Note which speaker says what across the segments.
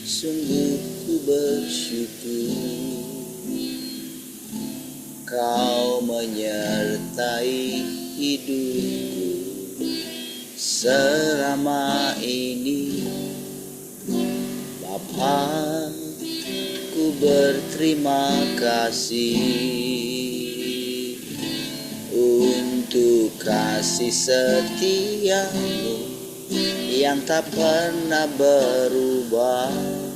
Speaker 1: Sungguh ku bersyukur Kau menyertai hidupku selama ini. Bapa, ku berterima kasih untuk kasih setiamu yang tak pernah berubah.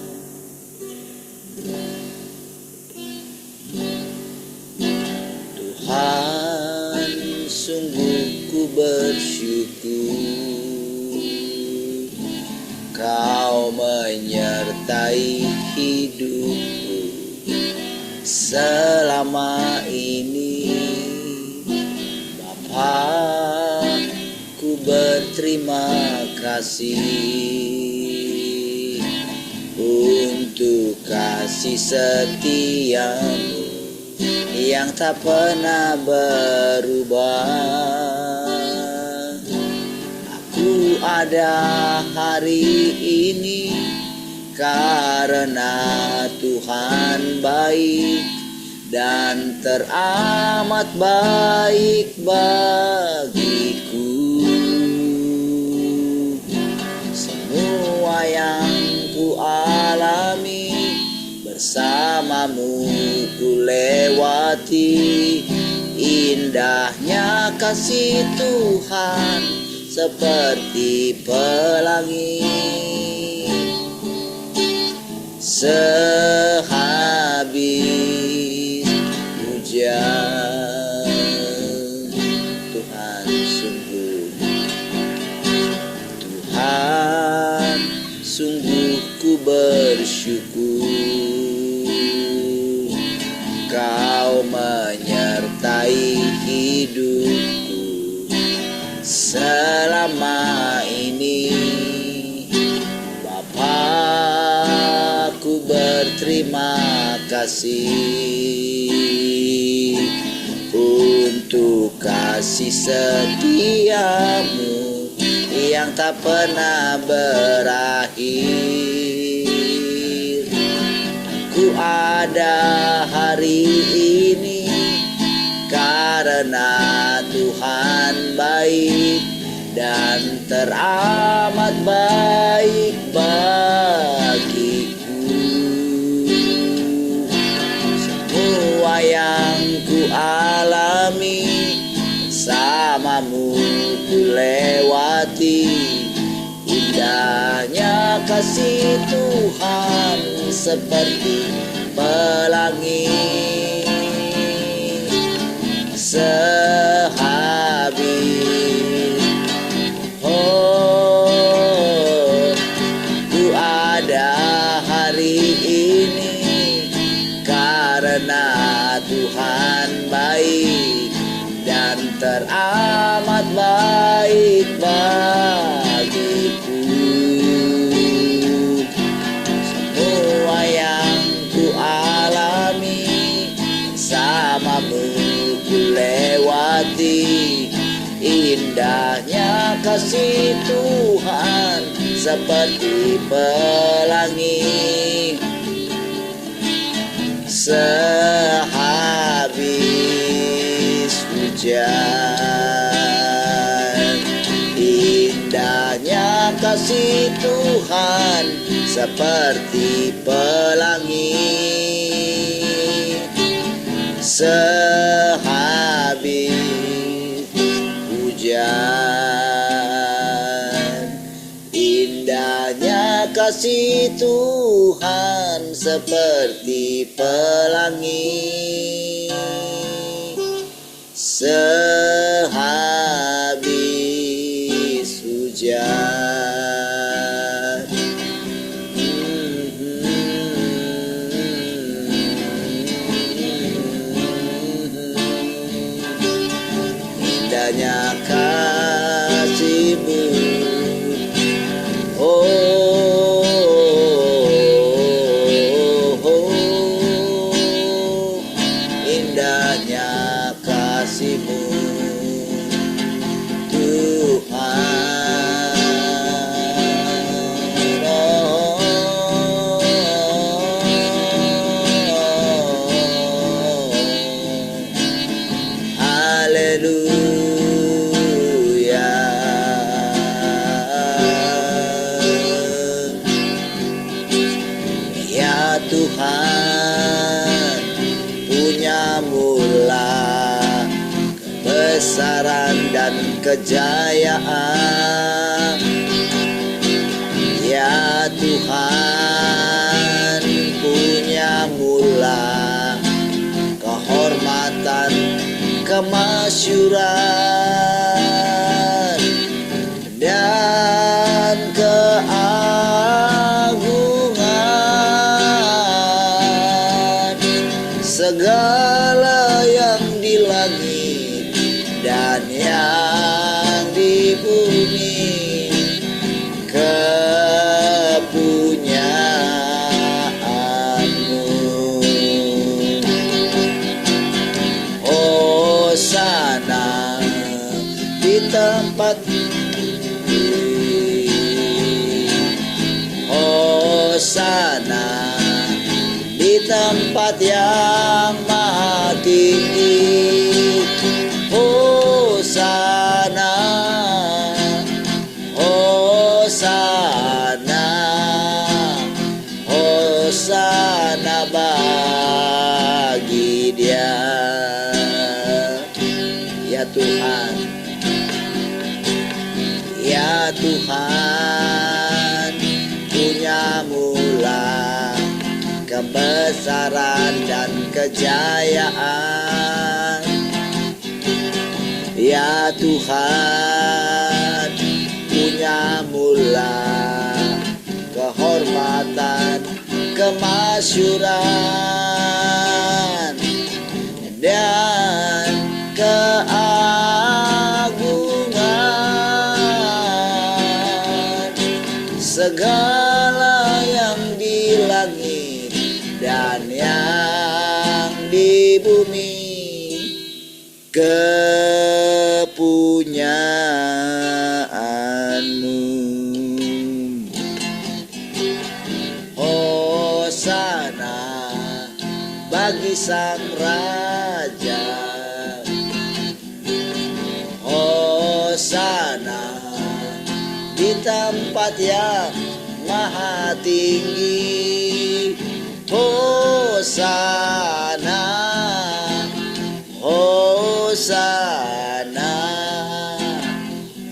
Speaker 1: Tuhan, sungguh ku bersyukur Kau menyertai hidupku selama ini. Bapa, ku berterima kasih untuk kasih setiamu yang tak pernah berubah. Aku ada hari ini karena Tuhan baik dan teramat baik bagiku. Semua yang ku alami bersamamu ku lewati. Indahnya kasih Tuhan seperti pelangi sehabis hujan. Tuhan, sungguh ku bersyukur Kau menyertai hidupku selama ini. Bapa, ku berterima kasih untuk kasih setiamu yang tak pernah berakhir. Ku ada hari ini karena Tuhan baik dan teramat baik bagiku. Semua yang ku alami bersamamu ku lewati. Indahnya kasih Tuhan seperti pelangi sehabis. Oh, ku ada hari ini karena Tuhan baik dan teramat baik bagiku. Semua yang ku alami bersamamu ku lewati. Indahnya kasih Tuhan seperti pelangi sehabis hujan. Indahnya kasih Tuhan seperti pelangi sehabis hujan. Indahnya kasih Tuhan seperti pelangi sehabis hujan. Indahnya kasih-Mu, indahnya kasih-Mu Tuhan. kebesaran dan kejayaan. Ya Tuhan, punya mula kehormatan, kemasyuran, dan keagungan. Segala yang di langit dan yang di bumi kepunyaanmu. Hosana di tempat tinggi, Hosana di tempat yang maha tinggi. Hosana, Hosana, Hosana bagi Dia. Ya Tuhan, ya Tuhan, punya mula kebesaran dan kejayaan. Ya Tuhan, punya mula kehormatan, kemasyuran, dan keagungan. Segala yang di langit dan yang di bumi kepunyaanmu. Hosana bagi Sang Raja, Hosana di tempat yang maha tinggi. Hosana, Hosana,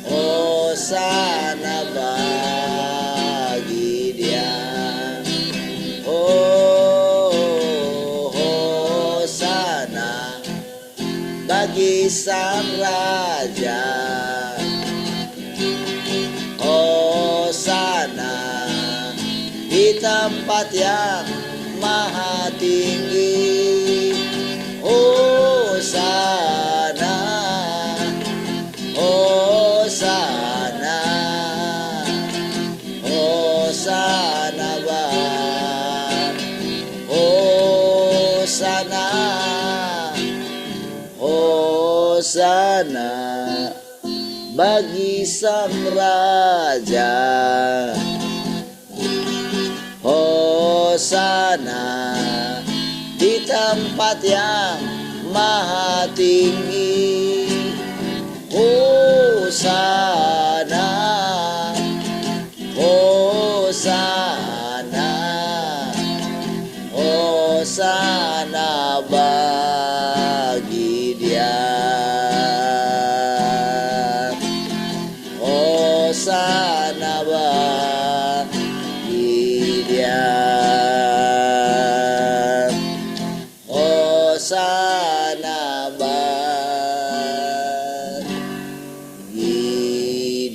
Speaker 1: Hosana bagi Dia. Oh, Hosana bagi Sang Raja, Hosana di tempat yang maha tinggi. Hosana, Hosana, Hosana Hosana, Hosana bagi Sang Raja, Hosana di tempat yang maha tinggi. Hosana, Hosana, Hosana bagi Dia. Hosana bagi Dia. Hosana bagi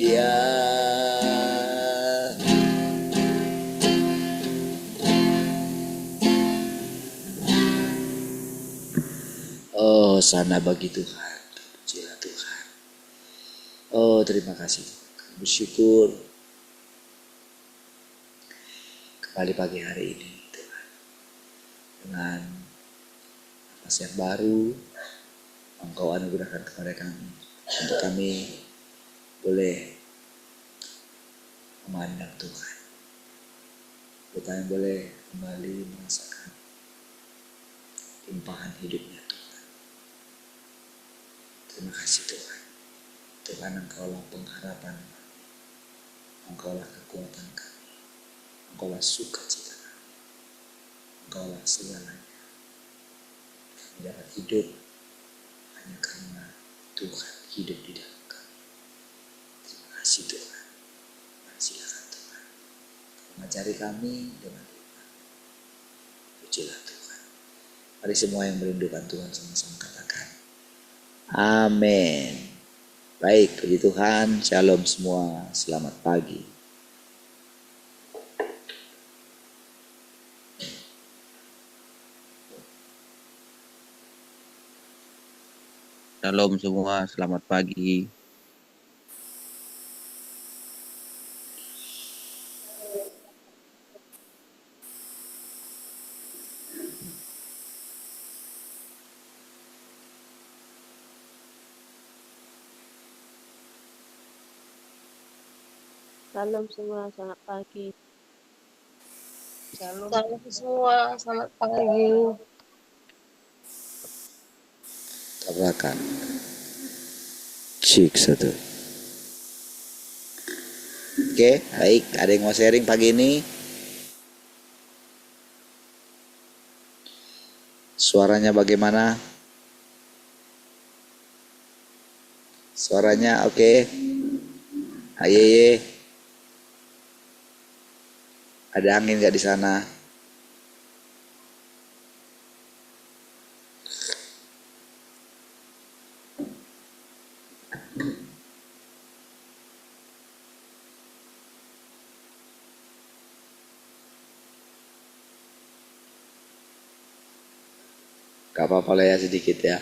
Speaker 1: Dia. Oh, sana bagi Tuhan. Pujilah Tuhan. Oh, terima kasih. Bersyukur kembali pagi hari ini Tuhan, dengan napas yang baru Engkau anugerahkan kepada kami, untuk kami boleh memandang Tuhan, kita boleh kembali merasakan limpahan hidupnya Tuhan. Terima kasih Tuhan. Tuhan, Engkaulah pengharapan kami, Engkaulah kekuatan kami, Engkaulah sukacita kami, Engkaulah segalanya. Kami dapat hidup hanya karena Tuhan hidup di dalam kami. Terima kasih Tuhan. Silakan Tuhan mengajari kami dengan iman. Pujilah Tuhan. Mari semua yang merindukan Tuhan sama-sama katakan amin. Baik, puji Tuhan. Shalom semua. Selamat pagi.
Speaker 2: Shalom semua, selamat pagi.
Speaker 3: Salam semua, selamat pagi.
Speaker 4: Salam semua, selamat pagi.
Speaker 1: Tabrakan. Cik satu. Oke, baik. Ada yang mau sharing pagi ini? Suaranya bagaimana? Suaranya oke? Ayeye. Ada angin nggak di sana? Gak apa-apa lah ya sedikit ya.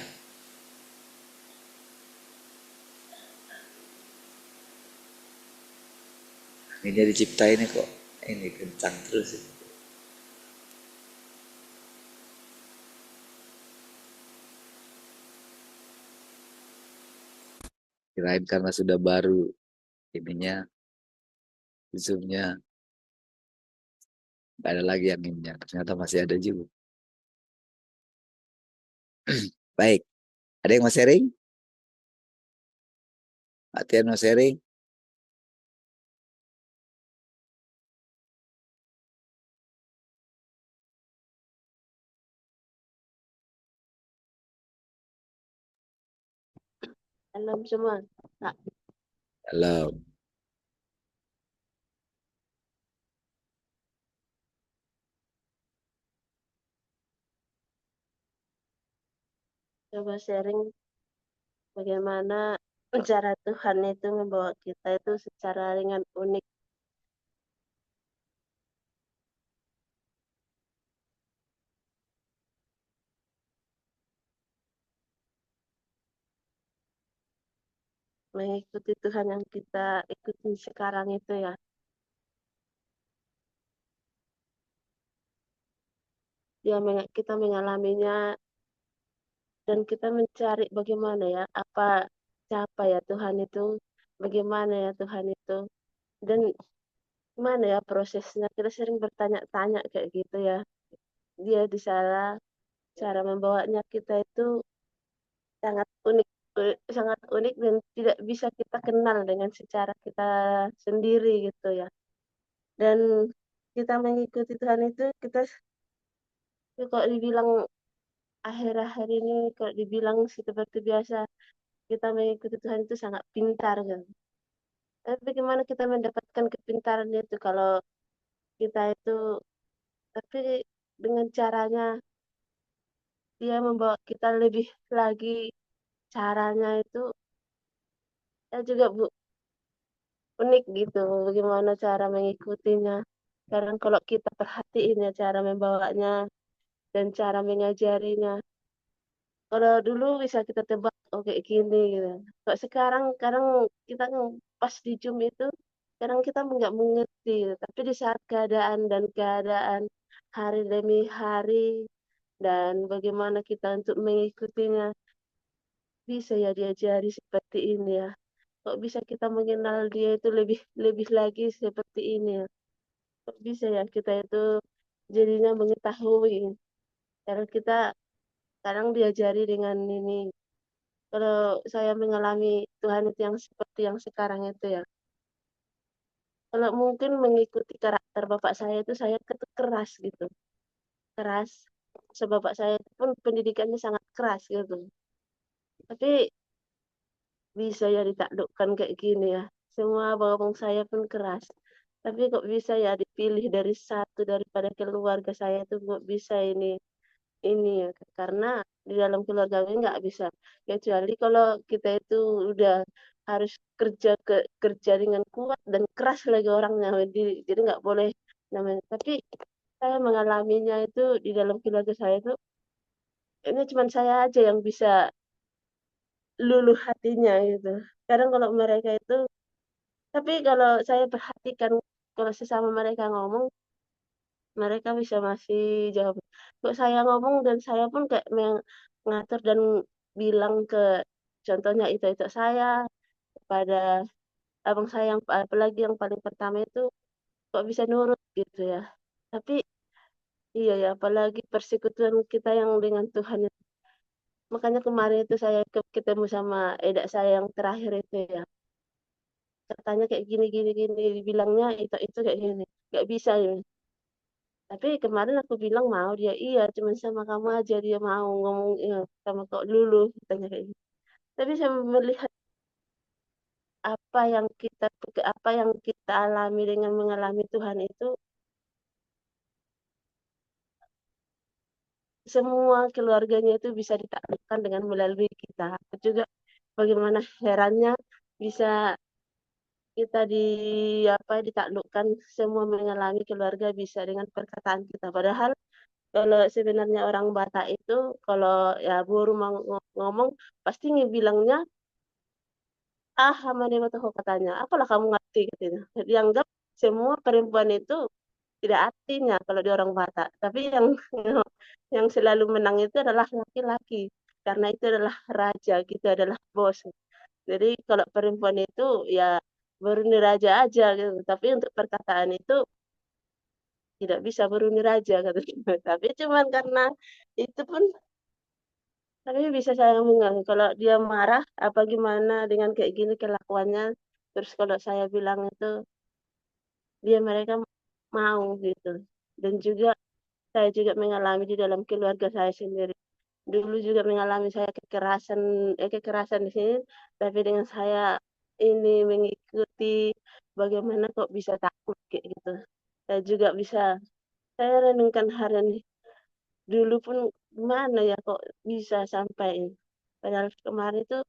Speaker 1: Anginnya diciptain kok. Ini kencang terus. Kirain karena sudah baru ininya, zoomnya nggak ada lagi anginnya. Ternyata masih ada juga. Baik, ada yang mau sharing? Pak Tian mau sharing?
Speaker 3: Salam semua. Kak,
Speaker 1: Halo.
Speaker 3: coba sharing bagaimana cara Tuhan itu membawa kita itu secara ringan unik. Mengikuti Tuhan yang kita ikuti sekarang itu ya. Kita mengalaminya dan kita mencari bagaimana ya, siapa ya Tuhan itu, bagaimana ya Tuhan itu, dan gimana ya prosesnya. Kita sering bertanya-tanya kayak gitu ya. Dia di sana cara membawanya kita itu sangat unik, sangat unik dan tidak bisa kita kenal dengan secara kita sendiri gitu ya. Dan kita mengikuti Tuhan itu, kita kok dibilang akhir-akhir ini kok dibilang seperti biasa kita mengikuti Tuhan itu sangat pintar kan. Tapi bagaimana kita mendapatkan kepintaran itu kalau kita itu, tapi dengan caranya dia membawa kita lebih lagi, caranya itu ya juga unik gitu, bagaimana cara mengikutinya. Sekarang kalau kita perhatiin ya cara membawanya dan cara mengajarinya. Kalau dulu bisa kita tebak, oh kayak gini gitu. Kok sekarang kadang kita pas di Zoom itu, kadang kita nggak mengerti. Tapi di saat keadaan hari demi hari dan bagaimana kita untuk mengikutinya, bisa ya diajari seperti ini ya. Kok bisa kita mengenal dia itu lebih lebih lagi seperti ini ya. Kok bisa ya kita itu jadinya mengetahui. Karena kita kadang diajari dengan ini. Kalau saya mengalami Tuhan itu yang seperti yang sekarang itu ya. Kalau mungkin mengikuti karakter bapak saya itu saya keras gitu. Keras. Sebab bapak saya itu pun pendidikannya sangat keras gitu. Tapi bisa ya ditaklukkan kayak gini ya. Semua abang-abang saya pun keras. Tapi kok bisa ya dipilih dari satu daripada keluarga saya itu kok bisa ini ya karena di dalam keluarga kami nggak bisa kecuali kalau kita itu udah harus kerja dengan kuat dan keras lagi orangnya jadi nggak boleh namanya tapi saya mengalaminya itu di dalam keluarga saya itu ini cuma saya aja yang bisa luluh hatinya gitu kadang kalau mereka itu tapi kalau saya perhatikan kalau sesama mereka ngomong mereka bisa masih jawab. Kok saya ngomong dan saya pun kayak mengatur dan bilang ke contohnya itu saya kepada abang saya yang apalagi yang paling pertama itu kok bisa nurut gitu ya. Tapi iya ya apalagi persekutuan kita yang dengan Tuhan itu. Makanya kemarin itu saya ketemu sama edak saya yang terakhir itu ya. Katanya kayak gini gini gini dibilangnya itu kayak gini. Gak bisa ya. Tapi kemarin aku bilang mau dia iya cuman sama kamu aja dia mau ngomong ya, sama kok dulu katanya kayak gitu. Tapi saya melihat apa yang kita alami dengan mengalami Tuhan itu semua keluarganya itu bisa ditaklukkan dengan melalui kita. Aku juga bagaimana herannya bisa kita ditaklukkan semua mengalami keluarga bisa dengan perkataan kita. Padahal kalau sebenarnya orang Batak itu kalau ya baru mau ngomong pasti bilangnya ah mana tahu katanya apalah kamu ngerti katanya dianggap semua perempuan itu tidak artinya kalau di orang Batak tapi yang yang selalu menang itu adalah laki-laki karena itu adalah raja gitu adalah bos jadi kalau perempuan itu ya beruni raja aja gitu tapi untuk perkataan itu tidak bisa beruni raja katanya tapi cuman karena itu pun tapi bisa saya mengerti kalau dia marah apa gimana dengan kayak gini kelakuannya terus kalau saya bilang itu mereka mau gitu dan juga saya juga mengalami di dalam keluarga saya sendiri dulu juga mengalami saya kekerasan di sini tapi dengan saya ini mengikuti bagaimana kok bisa takut kayak gitu saya juga bisa saya renungkan hari ini dulu pun gimana ya kok bisa sampai padahal kemarin itu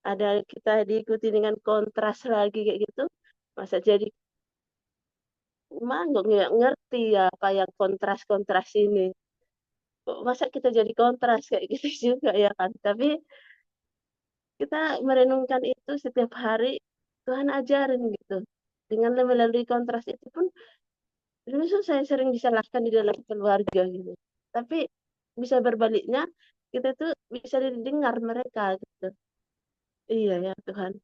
Speaker 3: ada kita diikuti dengan kontras lagi kayak gitu masa jadi emang nggak ngerti ya apa yang kontras-kontras ini kok masa kita jadi kontras kayak gitu juga ya kan tapi kita merenungkan itu setiap hari Tuhan ajarin gitu dengan melalui kontras itu pun dulu tuh saya sering disalahkan di dalam keluarga gitu tapi bisa berbaliknya kita tuh bisa didengar mereka gitu iya ya Tuhan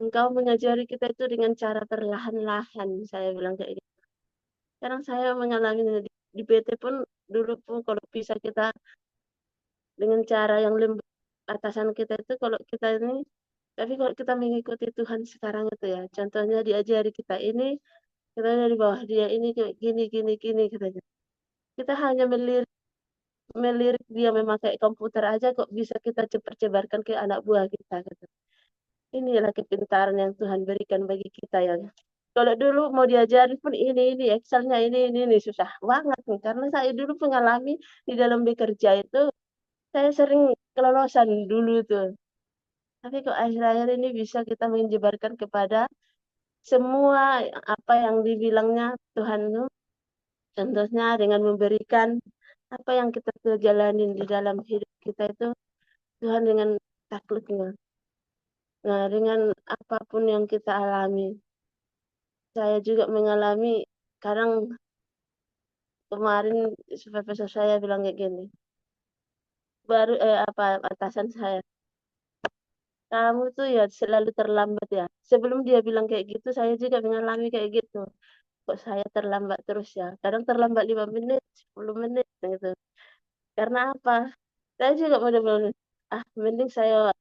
Speaker 3: Engkau mengajari kita itu dengan cara perlahan-lahan, saya bilang kayak gitu. Sekarang saya mengalami di PT pun dulu pun kalau bisa kita dengan cara yang lembut atasan kita itu kalau kita ini tapi kalau kita mengikuti Tuhan sekarang itu ya contohnya diajari kita ini kita dari bawah dia ini kayak gini gini gini katanya kita hanya melirik melirik dia memakai komputer aja kok bisa kita sebarkan ke anak buah kita gitu. Inilah kepintaran yang Tuhan berikan bagi kita ya. Kalau dulu mau diajari pun ini Excelnya ini susah banget nih karena saya dulu mengalami di dalam bekerja itu saya sering kelolosan dulu tuh. Tapi kok akhir-akhir ini bisa kita menyebarkan kepada semua apa yang dibilangnya Tuhan itu contohnya dengan memberikan apa yang kita jalanin di dalam hidup kita itu Tuhan dengan takluknya. Nah, dengan apapun yang kita alami, saya juga mengalami kadang kemarin supervisor saya bilang kayak gini, atasan saya, kamu tuh ya selalu terlambat ya. Sebelum dia bilang kayak gitu, saya juga mengalami kayak gitu. Kok saya terlambat terus ya? Kadang terlambat 5 menit, 10 menit gitu. Karena apa? Saya juga benar-benar, mending saya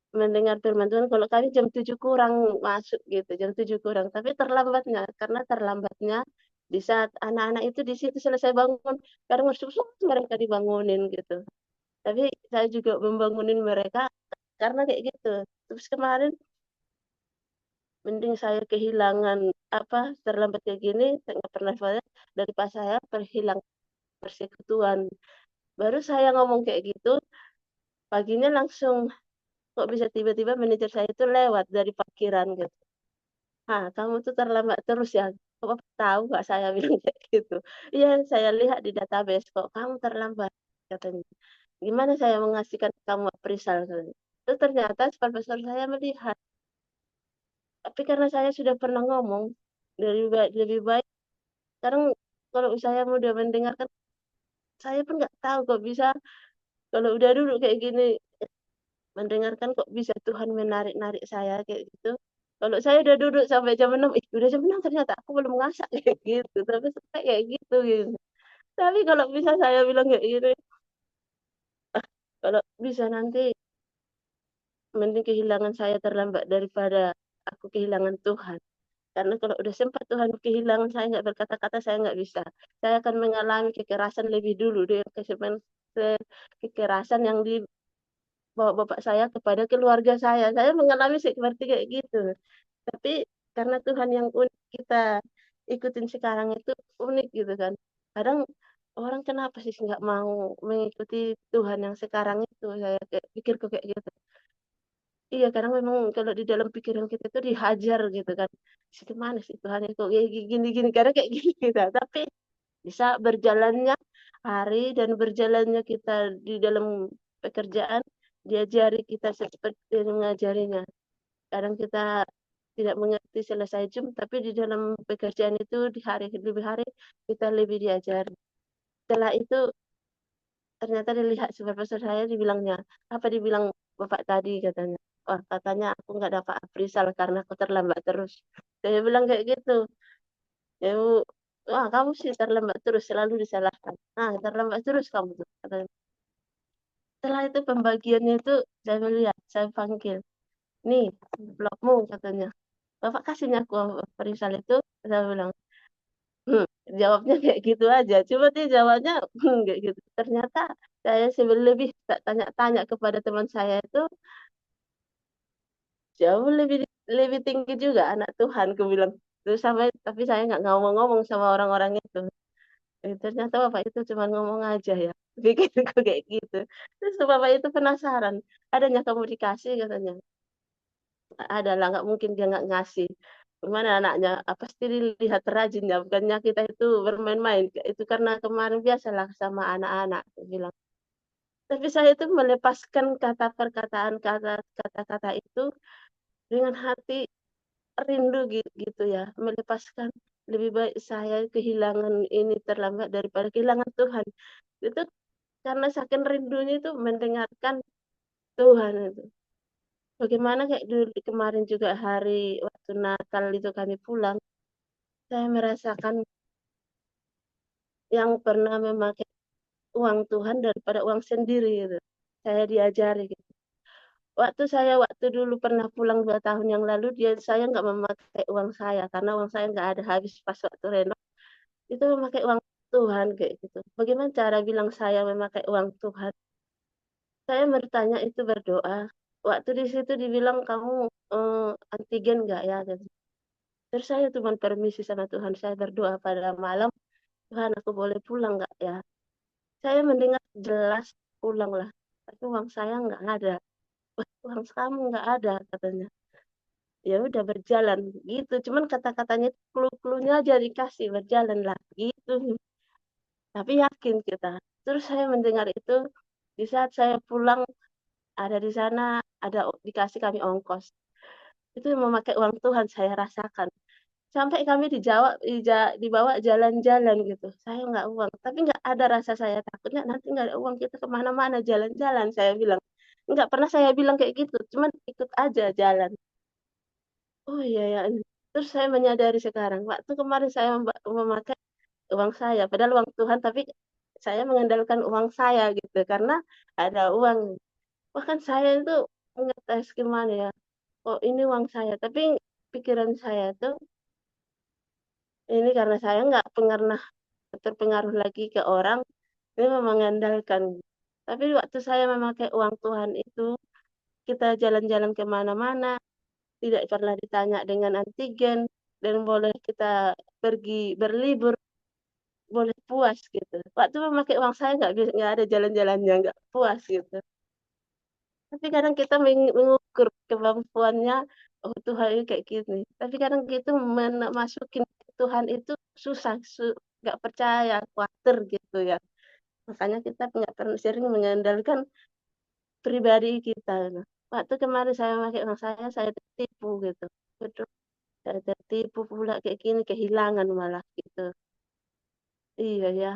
Speaker 3: mendengar firman Tuhan kalau kami jam 7 kurang masuk gitu, jam 7 kurang. Tapi terlambatnya, karena terlambatnya di saat anak-anak itu di situ selesai bangun, kadang mereka dibangunin gitu. Tapi saya juga membangunin mereka karena kayak gitu. Terus kemarin mending saya kehilangan terlambat kayak gini, saya nggak pernah bayar daripada saya hilang persekutuan. Baru saya ngomong kayak gitu, paginya langsung kok bisa tiba-tiba manajer saya itu lewat dari parkiran gitu. "Ah, kamu tuh terlambat terus ya." "Kok Bapak tahu Kak?" Saya bilang kayak gitu. "Iya, saya lihat di database kok kamu terlambat," katanya. "Gimana saya mengasihkan kamu appraisal?" katanya. Terus ternyata supervisor saya melihat, tapi karena saya sudah pernah ngomong, lebih baik sekarang kalau saya udah mendengarkan, saya pun nggak tahu kok bisa kalau udah duduk kayak gini, mendengarkan kok bisa Tuhan menarik-narik saya kayak gitu. Kalau saya udah duduk sampai jam 6, ih udah jam 6 ternyata aku belum masak kayak gitu, tapi sampai kayak gitu. Tapi kalau bisa saya bilang kayak gini, kalau bisa nanti mending kehilangan saya terlambat daripada aku kehilangan Tuhan. Karena kalau udah sempat Tuhan kehilangan saya nggak berkata-kata, saya nggak bisa. Saya akan mengalami kekerasan lebih dulu dari kekerasan yang dibawa bapak saya kepada keluarga saya. Saya mengalami seperti kayak gitu. Tapi karena Tuhan yang unik kita ikutin sekarang itu unik gitu kan. Kadang orang kenapa sih nggak mau mengikuti Tuhan yang sekarang itu? Saya kayak pikirku kayak gitu. Iya, kadang memang kalau di dalam pikiran kita itu dihajar gitu kan. Situ mana sih Tuhan itu kayak gini-gini karena kayak gini kita. Tapi bisa berjalannya hari dan berjalannya kita di dalam pekerjaan diajari kita seperti mengajarinya. Kadang kita tidak mengerti selesai jam, tapi di dalam pekerjaan itu di hari demi hari kita lebih diajar. Setelah itu ternyata dilihat supervisor saya dibilangnya, apa dibilang bapak tadi katanya. Wah katanya aku nggak dapat appraisal karena aku terlambat terus. Saya bilang kayak gitu. Ya, wah kamu sih terlambat terus selalu disalahkan. Nah terlambat terus kamu tuh. Katanya. Setelah itu pembagiannya itu saya melihat, saya panggil. Nih blogmu katanya. Bapak kasihnya aku appraisal itu, saya bilang, "Hmm," jawabnya kayak gitu aja. Cuma dia jawabnya kayak gitu. Ternyata saya lebih tak tanya-tanya kepada teman saya itu jauh lebih lebih tinggi juga anak Tuhan, aku bilang. Terus sampai tapi saya nggak ngomong-ngomong sama orang-orang itu. Ternyata bapak itu cuma ngomong aja ya. Pikirku kayak gitu. Terus bapak itu penasaran, adanya kamu dikasih katanya. Ada lah, nggak mungkin dia nggak ngasih. Gimana anaknya? Pasti dilihat rajin ya, bukannya kita itu bermain-main. Itu karena kemarin biasalah sama anak-anak, aku bilang. Tapi saya itu melepaskan kata-kata itu dengan hati rindu gitu ya, melepaskan lebih baik saya kehilangan ini terlambat daripada kehilangan Tuhan. Itu karena saking rindunya itu mendengarkan Tuhan itu. Bagaimana kayak dulu kemarin juga hari waktu Natal itu kami pulang, saya merasakan yang pernah memakai uang Tuhan daripada uang sendiri gitu. Saya diajari gitu. Waktu dulu pernah pulang 2 tahun yang lalu, saya nggak memakai uang saya karena uang saya nggak ada habis pas waktu renov. Itu memakai uang Tuhan kayak gitu. Bagaimana cara bilang saya memakai uang Tuhan? Saya bertanya itu berdoa. Waktu di situ dibilang kamu antigen nggak ya? Gitu. Terus saya cuma permisi sama Tuhan. Saya berdoa pada malam, Tuhan aku boleh pulang nggak ya? Saya mendengar jelas pulang lah. Tapi uang saya nggak ada. Wah, uang kamu nggak ada katanya. Ya udah berjalan gitu. Cuman kata-katanya clue-cluenya aja dikasih berjalan lah gitu. Tapi yakin kita. Terus saya mendengar itu di saat saya pulang ada di sana dikasih kami ongkos. Itu memakai uang Tuhan saya rasakan. Sampai kami dibawa jalan-jalan gitu. Saya nggak uang, tapi nggak ada rasa saya takutnya nanti nggak ada uang kita kemana-mana jalan-jalan saya bilang. Nggak pernah saya bilang kayak gitu, cuman ikut aja jalan. Oh iya ya. Terus saya menyadari sekarang, waktu kemarin saya memakai uang saya, padahal uang Tuhan, tapi saya mengandalkan uang saya gitu karena ada uang. Bahkan saya itu ngetes gimana ya, oh ini uang saya, tapi pikiran saya tuh ini karena saya nggak pernah terpengaruh lagi ke orang, ini memang mengandalkan. Tapi waktu saya memakai uang Tuhan itu, kita jalan-jalan kemana-mana, tidak pernah ditanya dengan antigen, dan boleh kita pergi berlibur, boleh puas gitu. Waktu memakai uang saya nggak ada jalan-jalannya, nggak puas gitu. Tapi kadang kita mengukur kemampuannya, oh Tuhan ini kayak gini. Tapi kadang gitu masukin Tuhan itu susah, nggak percaya, khawatir gitu ya. Makanya kita nggak pernah sering mengandalkan pribadi kita. Gitu. Waktu kemarin saya pakai uang saya tertipu gitu. Betul, saya tertipu pula kayak gini, kehilangan malah gitu. Iya ya.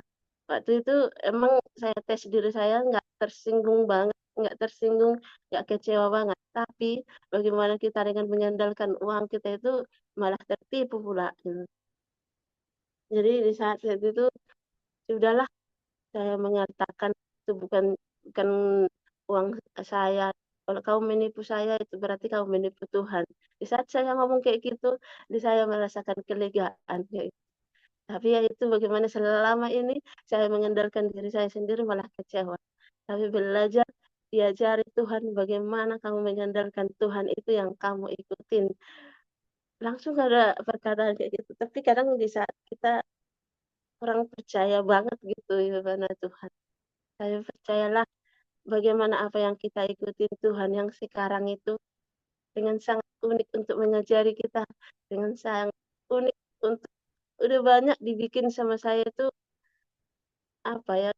Speaker 3: Waktu itu emang saya tes diri saya nggak tersinggung banget, nggak tersinggung, nggak kecewa banget. Tapi bagaimana kita dengan mengandalkan uang kita itu malah tertipu pula. Gitu. Jadi di saat itu sudahlah saya mengatakan itu bukan uang saya. Kalau kamu menipu saya itu berarti kamu menipu Tuhan. Di saat saya ngomong kayak gitu, di saya merasakan kelegaan. Kayak gitu. Tapi ya itu bagaimana selama ini saya mengandalkan diri saya sendiri malah kecewa. Tapi belajar diajari Tuhan bagaimana kamu mengandalkan Tuhan itu yang kamu ikutin. Langsung ada perkataan kayak gitu. Tapi kadang di saat kita kurang percaya banget gitu ya karena Tuhan. Saya percayalah bagaimana apa yang kita ikutin Tuhan yang sekarang itu dengan sangat unik untuk mengajari kita, dengan sangat unik untuk udah banyak dibikin sama saya itu apa ya,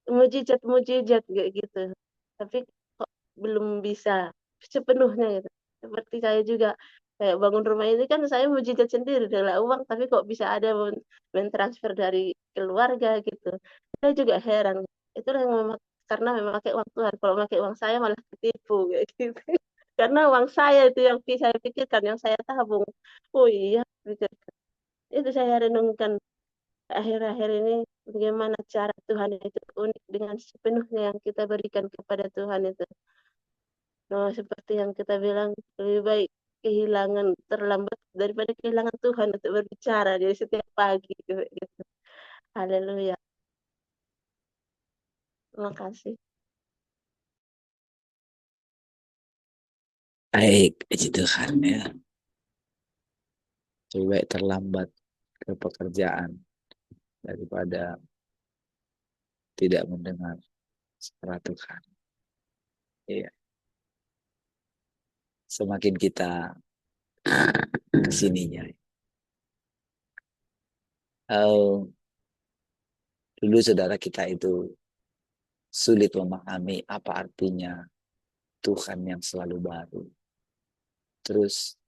Speaker 3: mujizat-mujizat kayak gitu. Tapi kok belum bisa sepenuhnya gitu. Seperti saya juga kayak bangun rumah ini kan saya mujizat sendiri dengan uang, tapi kok bisa ada mentransfer dari keluarga gitu. Saya juga heran. Itulah yang karena memakai uang Tuhan. Kalau memakai uang saya malah ketipu kayak gitu. Karena uang saya itu yang saya pikirkan, yang saya tabung. Oh iya, pikirkan. Itu saya renungkan akhir-akhir ini bagaimana cara Tuhan itu unik dengan sepenuhnya yang kita berikan kepada Tuhan itu. Nah, seperti yang kita bilang, lebih baik kehilangan terlambat daripada kehilangan Tuhan untuk berbicara di setiap pagi. Gitu. Haleluya. Terima kasih.
Speaker 1: Baik, puji Tuhan ya. Lebih baik terlambat ke pekerjaan daripada tidak mendengar suara Tuhan. Iya. Semakin kita kesininya. Dulu saudara kita itu sulit memahami apa artinya Tuhan yang selalu baru. Terus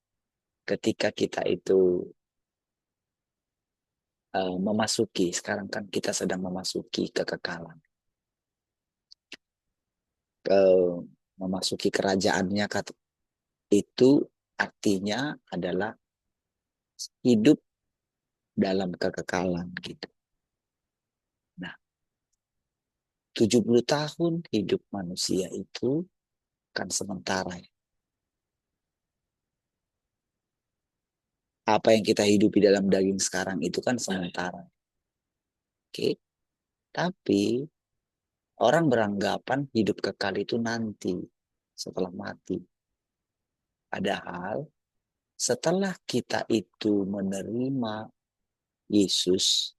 Speaker 1: ketika kita itu memasuki, sekarang kan kita sedang memasuki kekekalan. Memasuki kerajaannya itu artinya adalah hidup dalam kekekalan gitu. Nah, 70 tahun hidup manusia itu kan sementara. Apa yang kita hidupi dalam daging sekarang itu kan sementara. Oke. Tapi orang beranggapan hidup kekal itu nanti setelah mati. Padahal setelah kita itu menerima Yesus,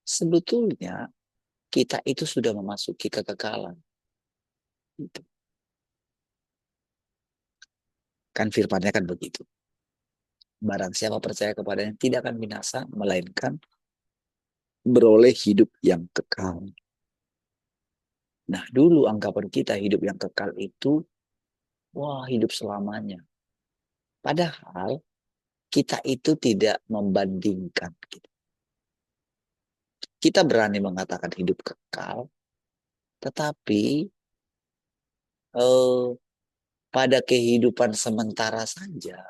Speaker 1: sebetulnya kita itu sudah memasuki kekekalan. Gitu. Kan firman-Nya kan begitu. Barang siapa percaya kepadanya tidak akan binasa, melainkan beroleh hidup yang kekal. Nah, dulu anggapan kita hidup yang kekal itu, wah hidup selamanya. Padahal kita itu tidak membandingkan. Gitu. Kita berani mengatakan hidup kekal, tetapi pada kehidupan sementara saja,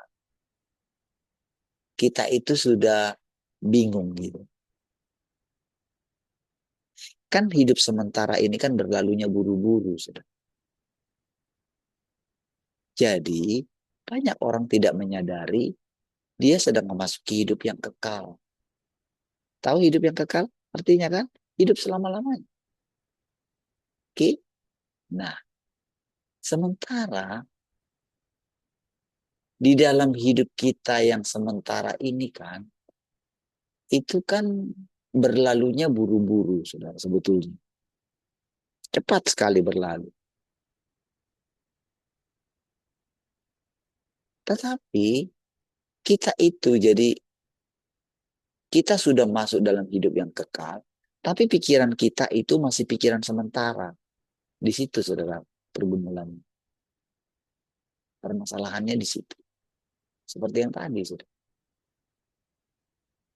Speaker 1: kita itu sudah bingung gitu. Kan hidup sementara ini kan berlalunya buru-buru. Sudah. Jadi, banyak orang tidak menyadari dia sedang memasuki hidup yang kekal. Tahu hidup yang kekal? Artinya kan hidup selama-lamanya. Oke? Nah, sementara di dalam hidup kita yang sementara ini kan, itu kan berlalunya buru-buru, saudara, sebetulnya. Cepat sekali berlalu. Tetapi kita itu jadi, kita sudah masuk dalam hidup yang kekal, tapi pikiran kita itu masih pikiran sementara. Di situ, saudara, pergumulan. Permasalahannya di situ. Seperti yang tadi, saudara.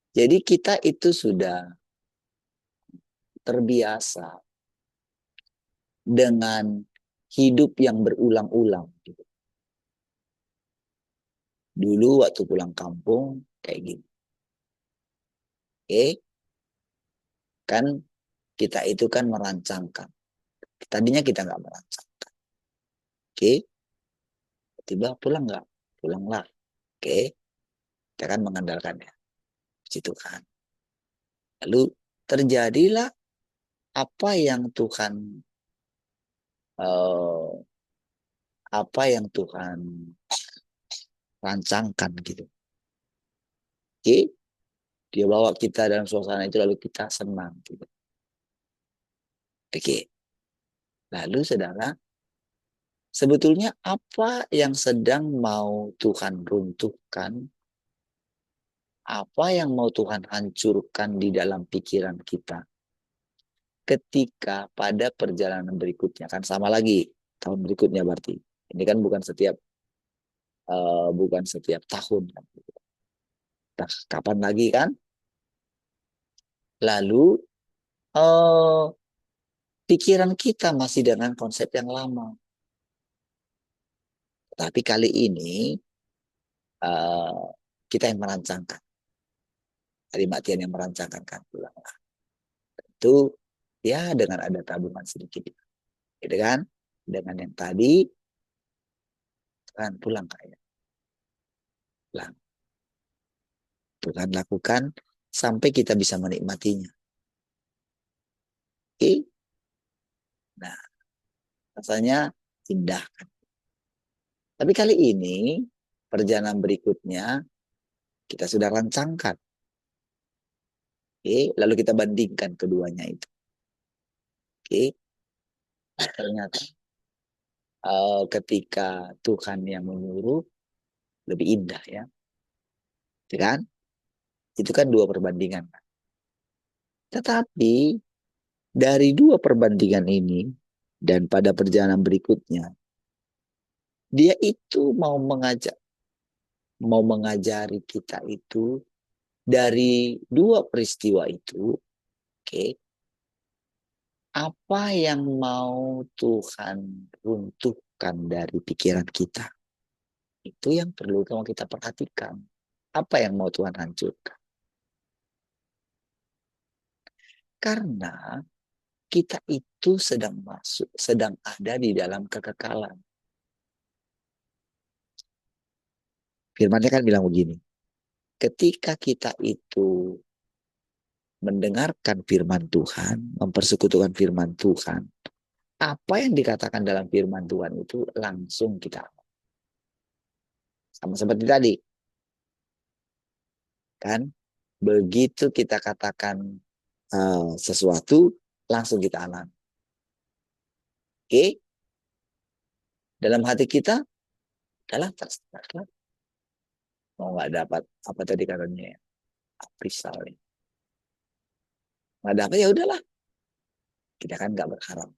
Speaker 1: Jadi kita itu sudah terbiasa dengan hidup yang berulang-ulang. Gitu. Dulu waktu pulang kampung, kayak gini. Oke, kan kita itu kan merancangkan. Tadinya kita nggak merancangkan. Oke, tiba pulang nggak? Pulanglah. Oke, kita kan mengandalkannya. Situ kan. Lalu terjadilah apa yang Tuhan eh, apa yang Tuhan rancangkan gitu. Oke, dia bawa kita dalam suasana itu lalu kita senang gitu. Oke. Lalu saudara, sebetulnya apa yang sedang mau Tuhan runtuhkan? Apa yang mau Tuhan hancurkan di dalam pikiran kita? Ketika pada perjalanan berikutnya, kan sama lagi tahun berikutnya berarti. Ini kan bukan setiap tahun. Nah, kapan lagi kan? Lalu pikiran kita masih dengan konsep yang lama. Tapi kali ini kita yang merancangkan. Hari Matian yang merancangkan kan pulang. Itu ya dengan ada tabungan sedikit. Gitu kan? Dengan yang tadi kan pulang kayak. Pulang. Tuhan lakukan sampai kita bisa menikmatinya. Oke? Nah, rasanya indah kan. Tapi kali ini perjalanan berikutnya kita sudah rancangkan. Oke, lalu kita bandingkan keduanya itu. Oke. Ternyata ketika Tuhan yang menyuruh lebih indah ya. Kan? Itu kan dua perbandingan. Tetapi dari dua perbandingan ini dan pada perjalanan berikutnya dia itu mau mengajari kita itu dari dua peristiwa itu, oke, apa yang mau Tuhan runtuhkan dari pikiran kita. Itu yang perlu kita perhatikan. Apa yang mau Tuhan hancurkan. Karena kita itu sedang ada di dalam kekekalan. Firman-Nya kan bilang begini, ketika kita itu mendengarkan firman Tuhan, mempersekutukan firman Tuhan, apa yang dikatakan dalam firman Tuhan itu langsung kita sama seperti tadi. Kan? Begitu kita katakan sesuatu, langsung kita alami. Oke? Dalam hati kita, adalah terserah. Mau nggak dapat apa tadi katanya ya? Aprisal. Nggak dapat ya udahlah. Kita kan nggak berharap.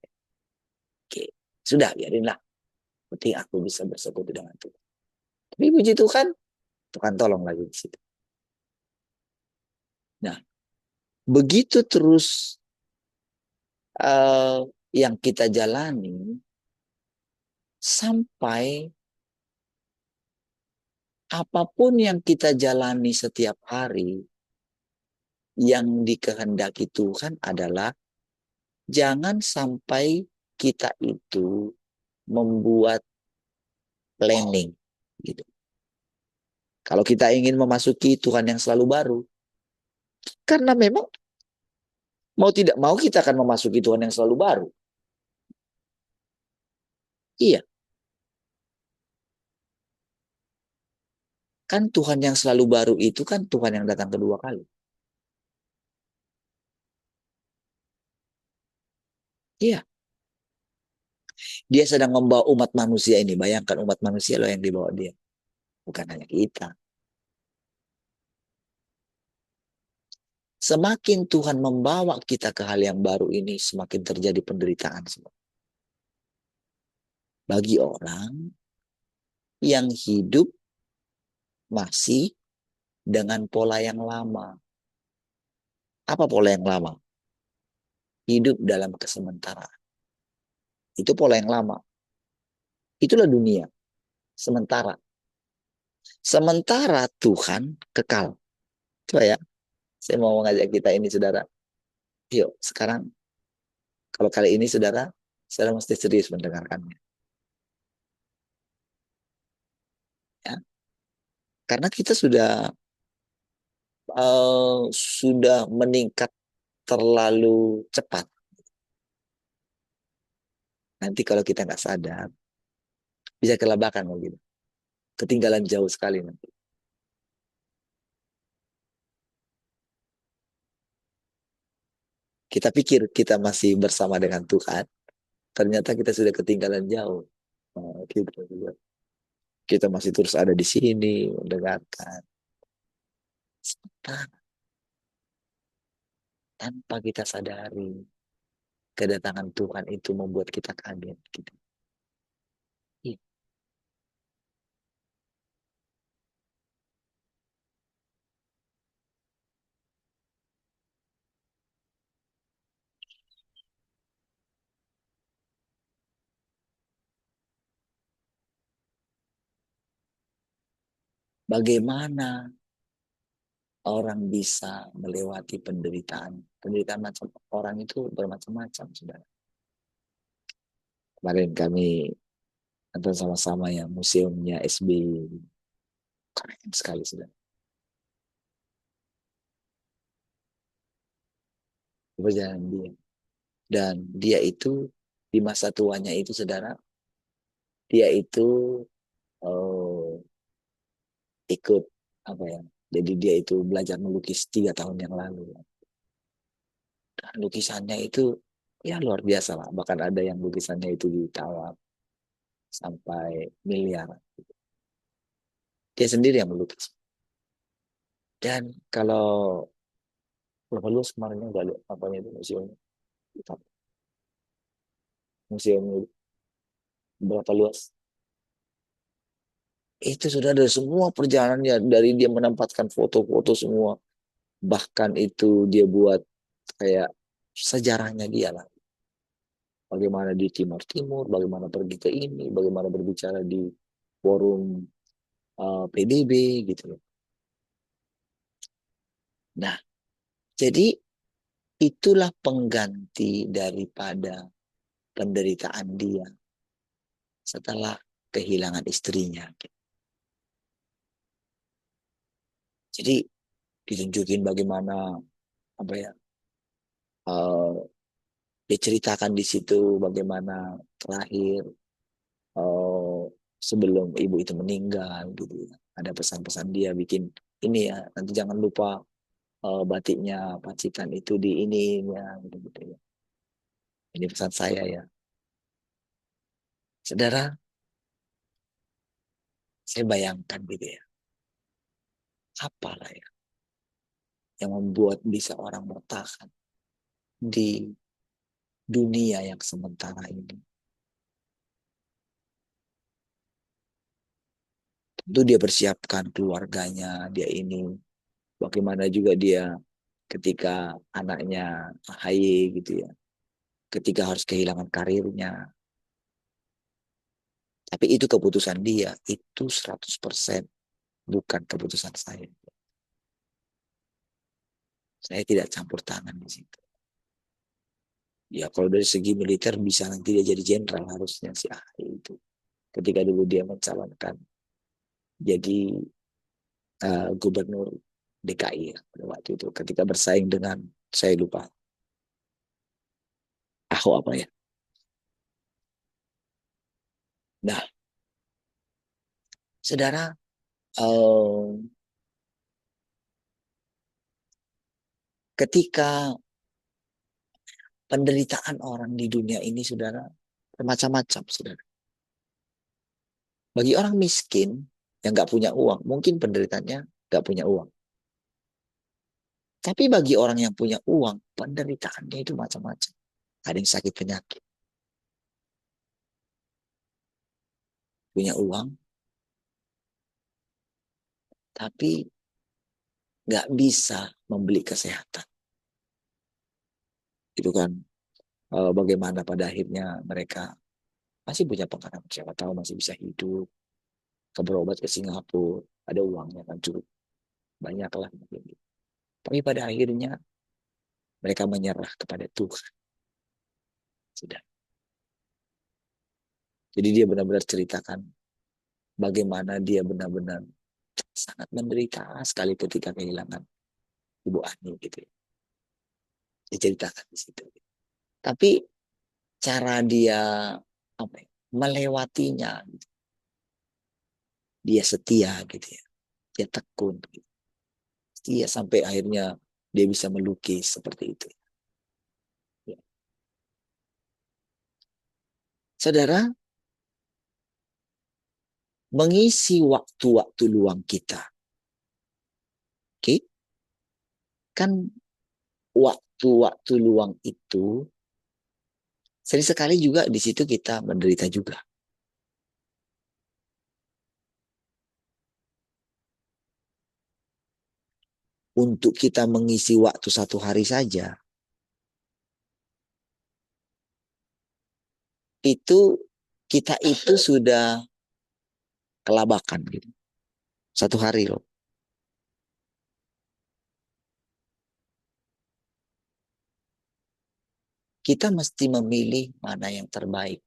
Speaker 1: Oke, sudah biarinlah. Penting aku bisa bersekutu dengan Tuhan. Tapi puji Tuhan, Tuhan tolong lagi di situ. Nah, begitu terus yang kita jalani sampai apapun yang kita jalani setiap hari yang dikehendaki Tuhan adalah jangan sampai kita itu membuat planning gitu. Kalau kita ingin memasuki Tuhan yang selalu baru, karena memang mau tidak mau kita akan memasuki Tuhan yang selalu baru. Iya. Kan Tuhan yang selalu baru itu kan Tuhan yang datang kedua kali. Iya, dia sedang membawa umat manusia ini. Bayangkan umat manusia loh yang dibawa dia. Bukan hanya kita. Semakin Tuhan membawa kita ke hal yang baru ini, semakin terjadi penderitaan. Bagi orang yang hidup masih dengan pola yang lama. Apa pola yang lama? Hidup dalam kesementaraan. Itu pola yang lama. Itulah dunia. Sementara. Sementara Tuhan kekal. Coba ya, saya mau mengajak kita ini saudara. Yuk, sekarang kalau kali ini saudara mesti serius mendengarkannya. Ya, karena kita sudah meningkat terlalu cepat. Nanti kalau kita nggak sadar, bisa kelabakan gitu. Ketinggalan jauh sekali nanti. Kita pikir kita masih bersama dengan Tuhan, ternyata kita sudah ketinggalan jauh. Nah, gitu. Kita masih terus ada di sini, mendengarkan. Sebentar, tanpa kita sadari, kedatangan Tuhan itu membuat kita kaget. Gitu. Iya. Bagaimana orang bisa melewati penderitaan? Penderitaan macam orang itu bermacam-macam, saudara. Kemarin kami nonton sama-sama ya museumnya SBY. Keren sekali, saudara. Perjalanan dia. Dan dia itu di masa tuanya itu, saudara, dia itu oh, ikut apa ya? Jadi dia itu belajar melukis 3 tahun yang lalu. Dan lukisannya itu ya luar biasa lah. Bahkan ada yang lukisannya itu ditawar sampai miliar. Dia sendiri yang melukis. Dan kalau berapa luas kemarin nggak lihat apanya itu museumnya. Museum berapa luas? Itu sudah ada semua perjalanannya dari dia menempatkan foto-foto semua. Bahkan itu dia buat kayak sejarahnya dia lah. Bagaimana di Timur Timur, bagaimana pergi ke ini, bagaimana berbicara di forum PBB gitu loh. Nah, jadi itulah pengganti daripada penderitaan dia setelah kehilangan istrinya. Jadi ditunjukin bagaimana apa ya uh, diceritakan di situ bagaimana terakhir uh, sebelum ibu itu meninggal gitu ya. Ada pesan-pesan dia bikin ini ya nanti jangan lupa batiknya Pacitan itu di ini ya gitu, gitu ya. Ini pesan saya ya. Saudara, saya bayangkan gitu ya. Apalah ya yang membuat bisa orang bertahan di dunia yang sementara ini. Tentu dia persiapkan keluarganya, dia ini. Bagaimana juga dia ketika anaknya AHY gitu ya. Ketika harus kehilangan karirnya. Tapi itu keputusan dia. Itu 100% bukan keputusan saya. Saya tidak campur tangan di situ. Ya kalau dari segi militer bisa nanti dia jadi jenderal harusnya si AHY itu. Ketika dulu dia mencalonkan jadi gubernur DKI ya, pada waktu itu. Ketika bersaing dengan, saya lupa, Ahok apa ya. Nah, saudara, ketika penderitaan orang di dunia ini, saudara, bermacam-macam, saudara. Bagi orang miskin yang nggak punya uang, mungkin penderitaannya nggak punya uang. Tapi bagi orang yang punya uang, penderitaannya itu macam-macam. Ada yang sakit penyakit, punya uang, tapi nggak bisa membeli kesehatan. Itu kan bagaimana pada akhirnya mereka masih punya pengharapan, siapa tahu masih bisa hidup, berobat ke Singapura, ada uangnya kan cukup banyak lah. Tapi pada akhirnya mereka menyerah kepada Tuhan. Sudah. Jadi dia benar-benar ceritakan bagaimana dia benar-benar sangat menderita sekali ketika kehilangan Ibu Ani gitu ya. Dia ceritakan di situ. Tapi cara dia apa ya, melewatinya, gitu. Dia setia gitu ya. Dia tekun gitu. Setia sampai akhirnya dia bisa melukis seperti itu. Ya. Saudara, mengisi waktu-waktu luang kita. Oke? Kan waktu-waktu luang itu sering sekali juga di situ kita menderita juga. Untuk kita mengisi waktu satu hari saja, itu kita itu sudah kelabakan gitu. Satu hari loh. Kita mesti memilih mana yang terbaik.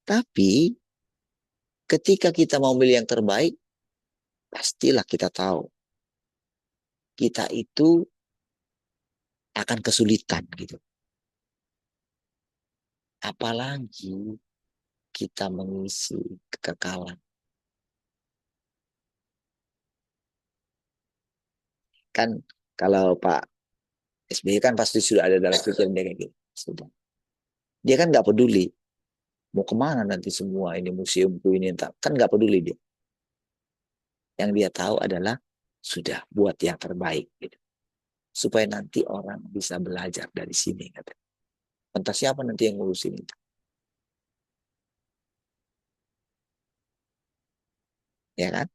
Speaker 1: Tapi ketika kita mau memilih yang terbaik, pastilah kita tahu kita itu akan kesulitan gitu. Apalagi kita mengisi kekekalan. Kan kalau Pak SBY kan pasti sudah ada dalam pikiran dia kayak gitu. Sudah. Dia kan nggak peduli mau kemana nanti semua ini museumku ini entah. Kan nggak peduli dia. Yang dia tahu adalah sudah buat yang terbaik gitu. Supaya nanti orang bisa belajar dari sini. Kata. Entah siapa nanti yang ngurusin itu. Ya kan?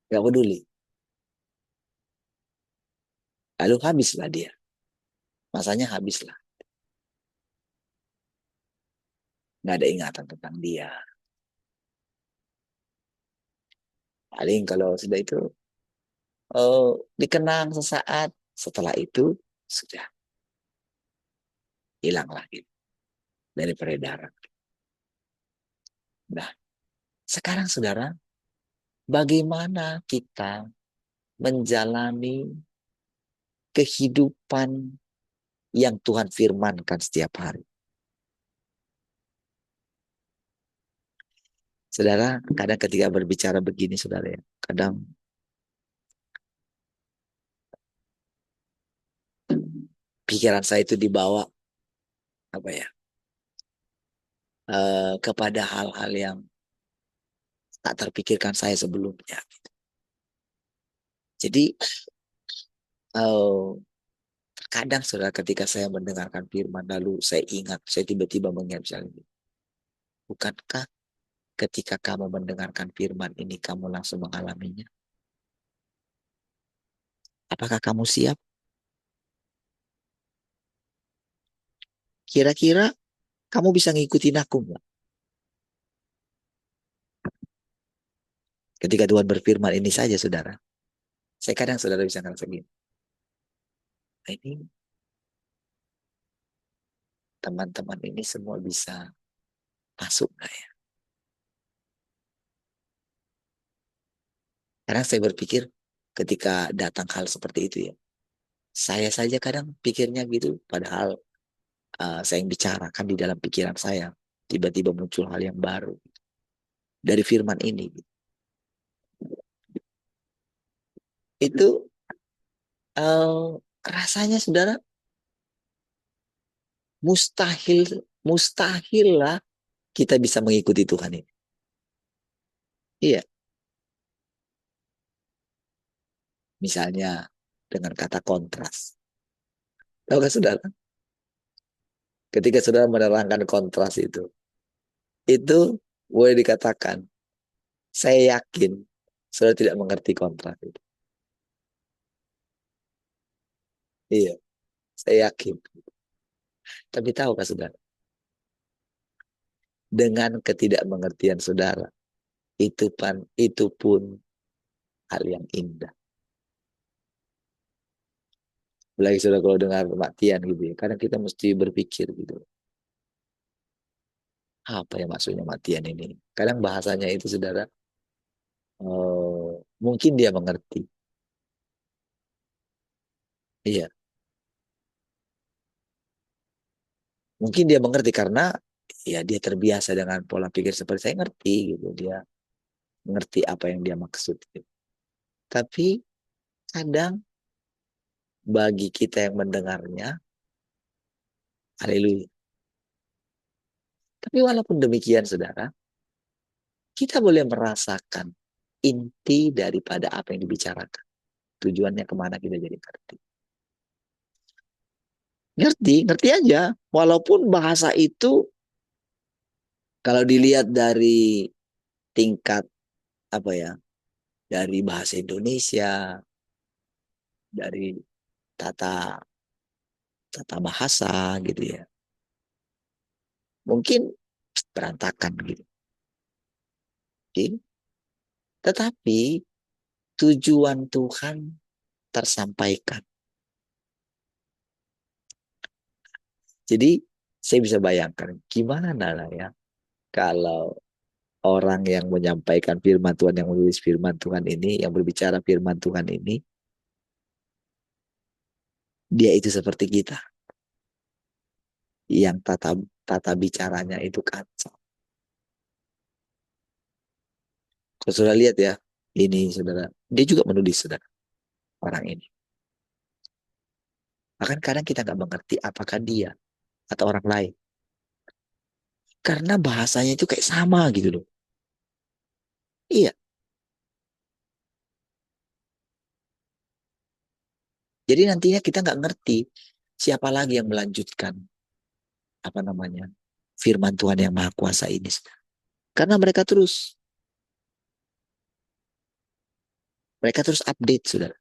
Speaker 1: Gak peduli. Lalu habislah dia. Masanya habislah. Gak ada ingatan tentang dia. Paling kalau sudah itu dikenang sesaat. Setelah itu sudah hilang lagi dari peredaran. Nah, sekarang saudara, bagaimana kita menjalani kehidupan yang Tuhan firmankan setiap hari? Saudara, kadang ketika berbicara begini, saudara ya, kadang pikiran saya itu dibawa apa ya, kepada hal-hal yang tak terpikirkan saya sebelumnya. Jadi kadang saudara ketika saya mendengarkan firman lalu saya ingat, saya tiba-tiba mengingat misalnya, bukankah ketika kamu mendengarkan firman ini kamu langsung mengalaminya? Apakah kamu siap? Kira-kira kamu bisa ngikutin aku nggak? Ketika Tuhan berfirman ini saja saudara. Saya kadang saudara bisa ngerasa gini. Nah, ini teman-teman ini semua bisa masuk nggak ya? Kadang saya berpikir ketika datang hal seperti itu ya. Saya saja kadang pikirnya gitu. Padahal saya yang bicarakan di dalam pikiran saya, tiba-tiba muncul hal yang baru dari firman ini. Itu rasanya saudara mustahil lah kita bisa mengikuti Tuhan ini. Iya, misalnya dengan kata kontras. Tahu kan saudara? Ketika saudara menerangkan kontras itu boleh dikatakan, saya yakin saudara tidak mengerti kontras itu. Iya, saya yakin. Tapi tahukah saudara? Dengan ketidakmengertian saudara, itu pun hal yang indah. Apalagi saudara kalau dengar kematian gitu ya, kadang kita mesti berpikir gitu. Apa ya maksudnya matian ini? Kadang bahasanya itu saudara, mungkin dia mengerti. Iya, mungkin dia mengerti karena ya dia terbiasa dengan pola pikir seperti saya ngerti gitu. Dia mengerti apa yang dia maksud gitu. Tapi kadang bagi kita yang mendengarnya, haleluya. Tapi walaupun demikian saudara, kita boleh merasakan inti daripada apa yang dibicarakan. Tujuannya kemana kita jadi ngerti. Ngerti aja. Walaupun bahasa itu kalau dilihat dari tingkat apa ya, dari bahasa Indonesia, dari tata tata bahasa gitu ya, mungkin berantakan gitu. Oke? Tetapi tujuan Tuhan tersampaikan. Jadi saya bisa bayangkan gimana Nana ya kalau orang yang menyampaikan firman Tuhan, yang menulis firman Tuhan ini, yang berbicara firman Tuhan ini, dia itu seperti kita. Yang tata bicaranya itu kacau. Kalau saudara lihat ya, ini saudara, dia juga menulis saudara, orang ini. Bahkan kadang kita nggak mengerti apakah dia atau orang lain. Karena bahasanya itu kayak sama gitu loh. Iya, jadi nantinya kita nggak ngerti siapa lagi yang melanjutkan apa namanya firman Tuhan yang Maha Kuasa ini. Karena mereka terus update, saudara.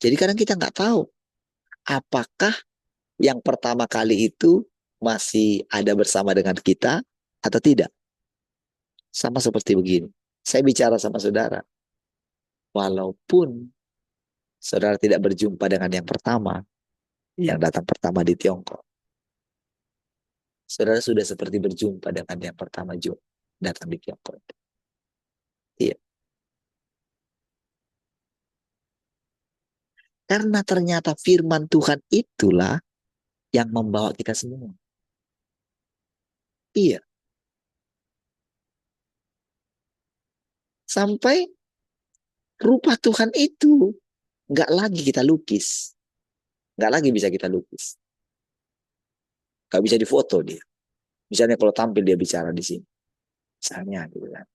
Speaker 1: Jadi kadang kita nggak tahu apakah yang pertama kali itu masih ada bersama dengan kita atau tidak. Sama seperti begini. Saya bicara sama saudara. Walaupun saudara tidak berjumpa dengan yang pertama, yang datang pertama di Tiongkok. Saudara sudah seperti berjumpa dengan yang pertama datang di Tiongkok. Iya. Karena ternyata firman Tuhan itulah yang membawa kita semua. Iya. Sampai rupa Tuhan itu nggak lagi kita lukis. Nggak lagi bisa kita lukis. Nggak bisa difoto dia. Misalnya kalau tampil dia bicara di sini. Misalnya gitu kan.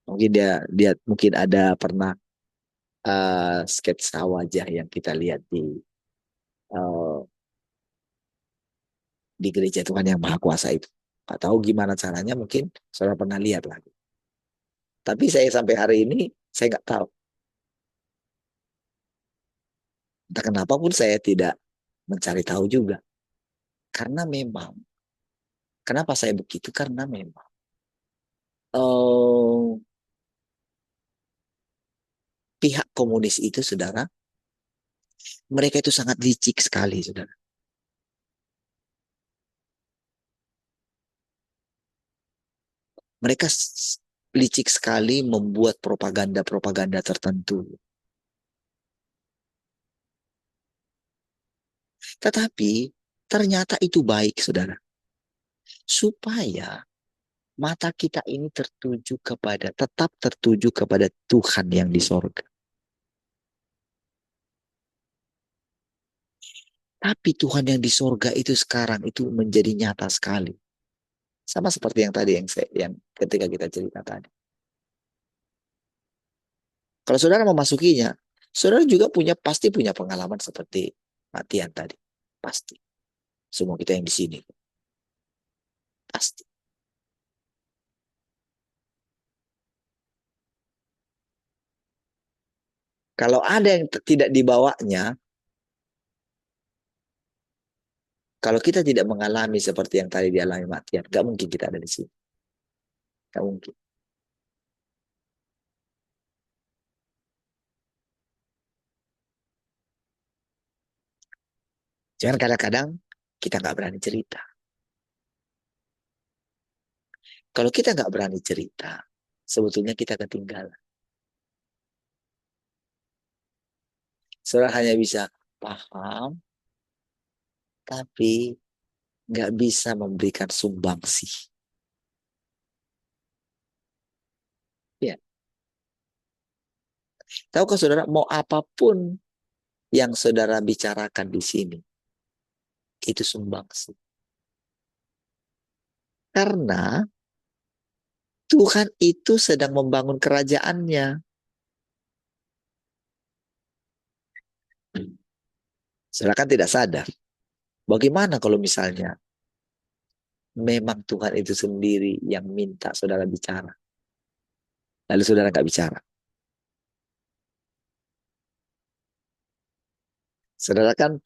Speaker 1: Mungkin dia mungkin ada pernah sketsa wajah yang kita lihat uh, di gereja Tuhan yang Maha Kuasa itu. Nggak tahu gimana caranya, mungkin saudara pernah lihat lagi. Tapi saya sampai hari ini saya nggak tahu. Entah kenapa pun saya tidak mencari tahu juga. Karena memang, kenapa saya begitu? Karena memang uh, pihak komunis itu, saudara, mereka itu sangat licik sekali, saudara. Mereka licik sekali membuat propaganda-propaganda tertentu. Tetapi Ternyata itu baik, saudara. Supaya mata kita ini tetap tertuju kepada Tuhan yang di sorga. Tapi Tuhan yang di sorga itu sekarang itu menjadi nyata sekali. Sama seperti yang tadi yang ketika kita cerita tadi. Kalau saudara memasukinya, saudara juga pasti punya pengalaman seperti Matian tadi. Pasti. Semua kita yang di sini. Pasti. Kalau ada yang tidak dibawanya, kalau kita tidak mengalami seperti yang tadi dialami Matian, gak mungkin kita ada di sini. Gak mungkin. Jangan kadang-kadang kita nggak berani cerita. Kalau kita nggak berani cerita, sebetulnya kita ketinggalan. Saudara hanya bisa paham, tapi nggak bisa memberikan sumbangsi. Ya, tahukah saudara, mau apapun yang saudara bicarakan di sini, itu sumbangsi. Karena Tuhan itu sedang membangun kerajaannya. Saudara kan tidak sadar. Bagaimana kalau misalnya memang Tuhan itu sendiri yang minta saudara bicara. Lalu saudara nggak bicara. Saudara kan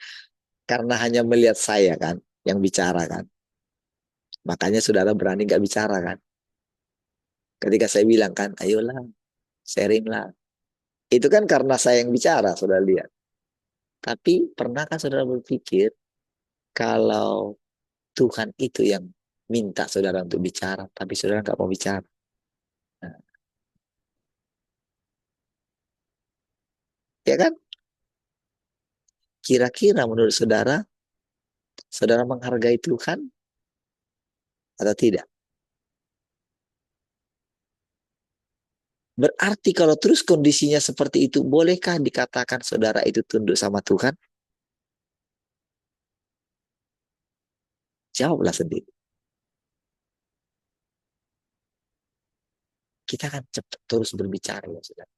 Speaker 1: karena hanya melihat saya kan yang bicara kan. Makanya saudara berani nggak bicara kan. Ketika saya bilang kan, ayolah, sharing lah. Itu kan karena saya yang bicara, saudara lihat. Tapi pernahkah saudara berpikir kalau Tuhan itu yang minta saudara untuk bicara, tapi saudara nggak mau bicara? Nah, ya kan? Kira-kira menurut saudara, saudara menghargai Tuhan atau tidak? Berarti kalau terus kondisinya seperti itu, bolehkah dikatakan saudara itu tunduk sama Tuhan? Jawablah sendiri. Kita akan cepat terus berbicara ya saudara.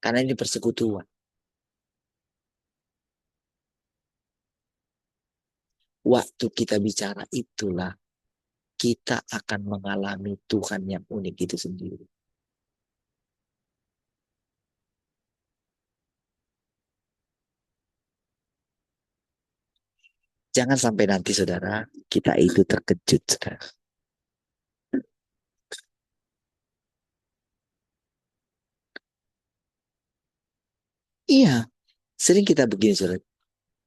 Speaker 1: Karena ini persekutuan. Waktu kita bicara itulah kita akan mengalami Tuhan yang unik itu sendiri. Jangan sampai nanti saudara, kita itu terkejut saudara. Iya, sering kita begini saudara.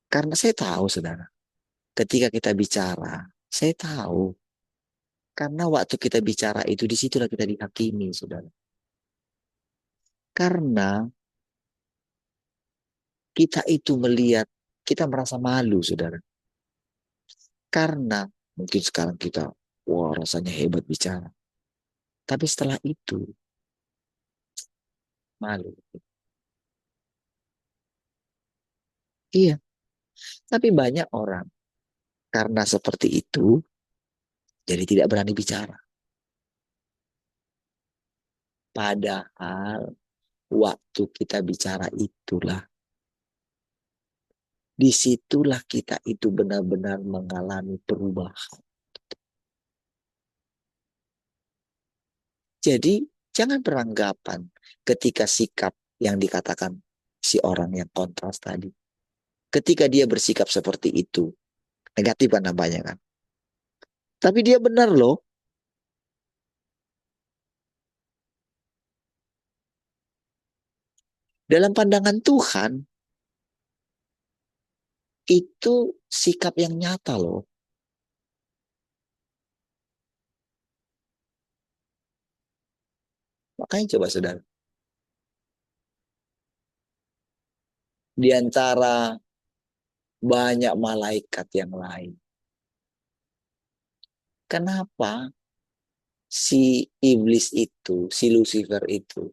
Speaker 1: Karena saya tahu saudara, ketika kita bicara, saya tahu. Karena waktu kita bicara itu, disitulah kita dihakimi saudara. Karena kita itu melihat, kita merasa malu saudara. Karena mungkin sekarang kita, wah rasanya hebat bicara. Tapi setelah itu, malu. Iya, tapi banyak orang karena seperti itu, jadi tidak berani bicara. Padahal waktu kita bicara itulah, disitulah kita itu benar-benar mengalami perubahan. Jadi jangan beranggapan ketika sikap yang dikatakan si orang yang kontras tadi. Ketika dia bersikap seperti itu, negatif kan nampaknya kan. Tapi dia benar loh. Dalam pandangan Tuhan, itu sikap yang nyata loh. Makanya coba saudara. di antara banyak malaikat yang lain. Kenapa si iblis itu, si Lucifer itu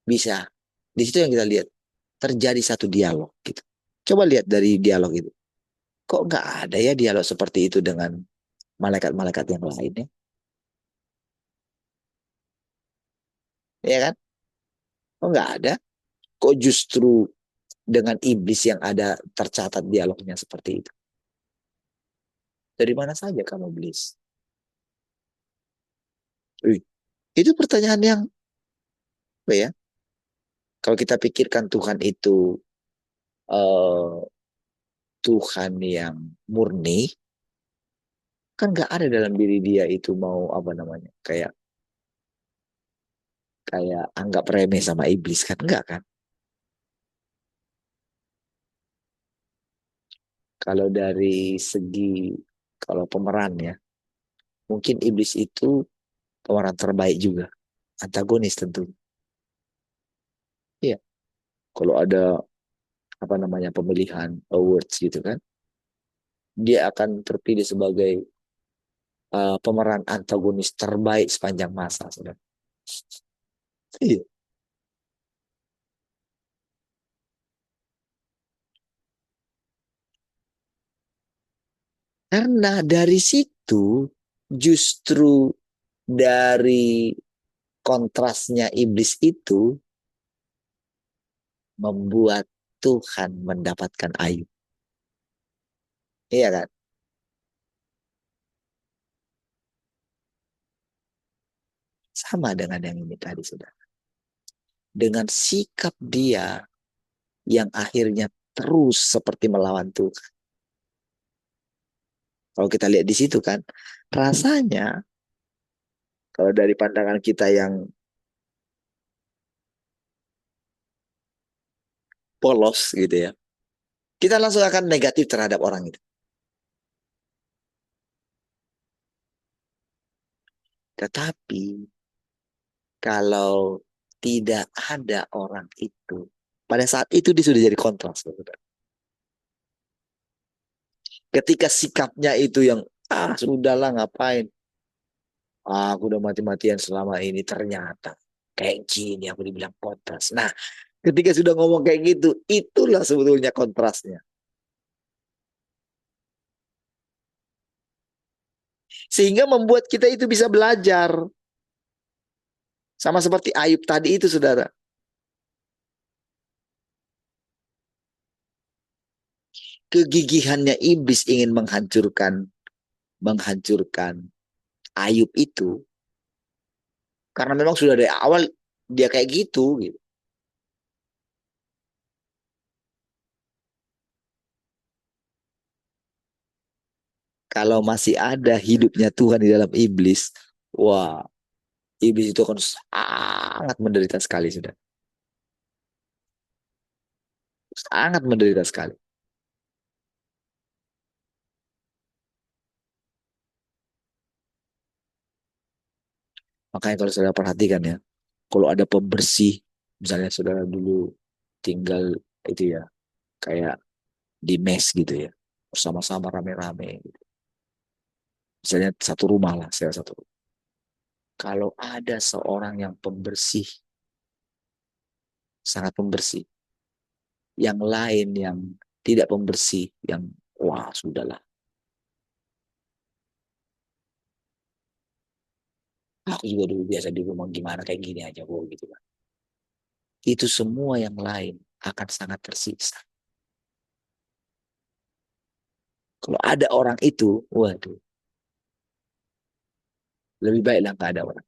Speaker 1: bisa? Di situ yang kita lihat terjadi satu dialog gitu. Coba lihat dari dialog itu. Kok nggak ada ya dialog seperti itu dengan malaikat-malaikat yang lainnya? Ya kan? Kok nggak ada? Kok justru dengan iblis yang ada tercatat dialognya seperti itu? Dari mana saja kamu iblis? Wih, itu pertanyaan yang apa ya? Kalau kita pikirkan Tuhan itu eh, Tuhan yang murni, kan nggak ada dalam diri dia itu mau apa namanya? Kayak kayak anggap remeh sama iblis kan? Enggak kan? Kalau dari segi kalau pemeran ya, mungkin iblis itu pemeran terbaik juga, antagonis tentu. Iya, kalau ada apa namanya pemilihan awards gitu kan, dia akan terpilih sebagai pemeran antagonis terbaik sepanjang masa, saudara. Iya. Karena dari situ justru dari kontrasnya iblis itu membuat Tuhan mendapatkan Ayub. Iya kan? Sama dengan yang ini tadi, saudara. Dengan sikap dia yang akhirnya terus seperti melawan Tuhan. Kalau kita lihat di situ kan, rasanya kalau dari pandangan kita yang polos gitu ya, kita langsung akan negatif terhadap orang itu. Tetapi kalau tidak ada orang itu, pada saat itu dia sudah jadi kontras. Saudara. Ketika sikapnya itu yang, sudahlah ngapain. Aku udah mati-matian selama ini ternyata. Kayak gini aku dibilang kontras. Nah, ketika sudah ngomong kayak gitu, itulah sebetulnya kontrasnya. Sehingga membuat kita itu bisa belajar. Sama seperti Ayub tadi itu, saudara. Kegigihannya iblis ingin menghancurkan Ayub itu karena memang sudah dari awal dia kayak gitu, gitu. Kalau masih ada hidupnya Tuhan di dalam iblis, wah, iblis itu akan sangat menderita sekali, sudah. Sangat menderita sekali. Makanya kalau saudara perhatikan ya, kalau ada pembersih, misalnya saudara dulu tinggal itu ya, kayak di mes gitu ya, bersama-sama rame-rame. Gitu. Misalnya satu rumah lah, saya satu rumah. Kalau ada seorang yang pembersih, sangat pembersih, yang lain yang tidak pembersih, yang wah sudahlah, aku juga dulu biasa di rumah gimana kayak gini aja, kok gitu kan. Itu semua yang lain akan sangat tersiksa. Kalau ada orang itu, waduh, lebih baiklah nggak ada orang.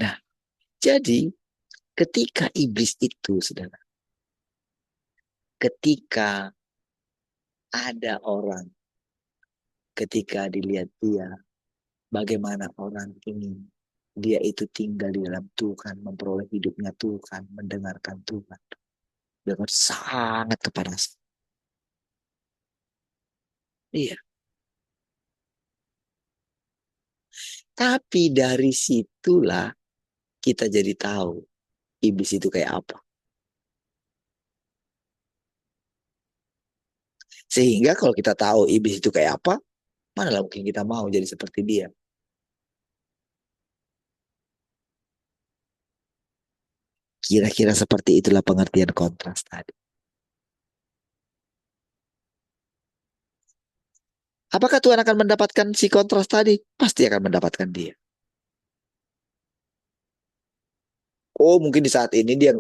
Speaker 1: Nah, jadi ketika iblis itu, saudara, ketika ada orang, ketika dilihat dia, bagaimana orang ingin dia itu tinggal di dalam Tuhan, memperoleh hidupnya Tuhan, mendengarkan Tuhan dengan sangat kepanasan. Iya, Tapi dari situlah kita jadi tahu iblis itu kayak apa. Sehingga kalau kita tahu iblis itu kayak apa, manalah mungkin kita mau jadi seperti dia. Kira-kira seperti itulah pengertian kontras tadi. Apakah Tuhan akan mendapatkan si kontras tadi? Pasti akan mendapatkan dia. Oh, mungkin di saat ini dia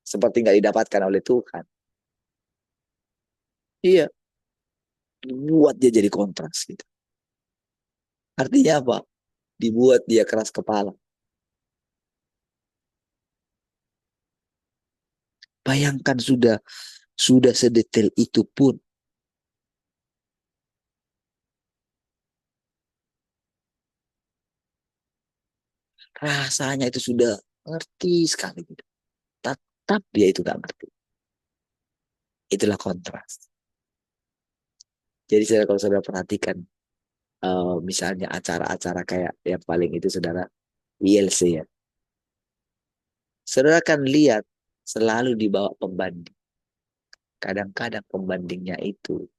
Speaker 1: seperti nggak didapatkan oleh Tuhan. Iya, buat dia jadi kontras gitu. Artinya apa? Dibuat dia keras kepala. Bayangkan sudah sedetail itu pun rasanya itu sudah ngerti sekali gitu. Tetap dia itu nggak ngerti. Itulah kontras. Jadi kalau saudara perhatikan misalnya acara-acara kayak yang paling itu saudara ILC ya. Saudara akan lihat selalu dibawa pembanding. Kadang-kadang pembandingnya itu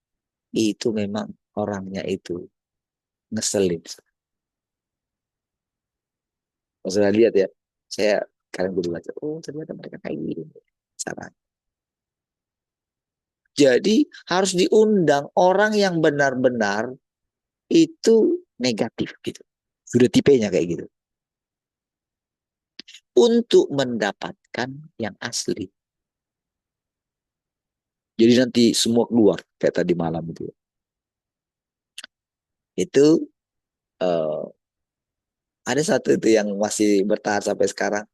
Speaker 1: memang orangnya itu ngeselin. Kalau saudara lihat ya, saya kadang gue baca, oh ternyata mereka kayak gini cara. Jadi harus diundang orang yang benar-benar itu negatif gitu. Sudah tipenya kayak gitu. Untuk mendapatkan yang asli. Jadi nanti semua keluar kayak tadi malam itu. Itu uh, ada satu itu yang masih bertahan sampai sekarang.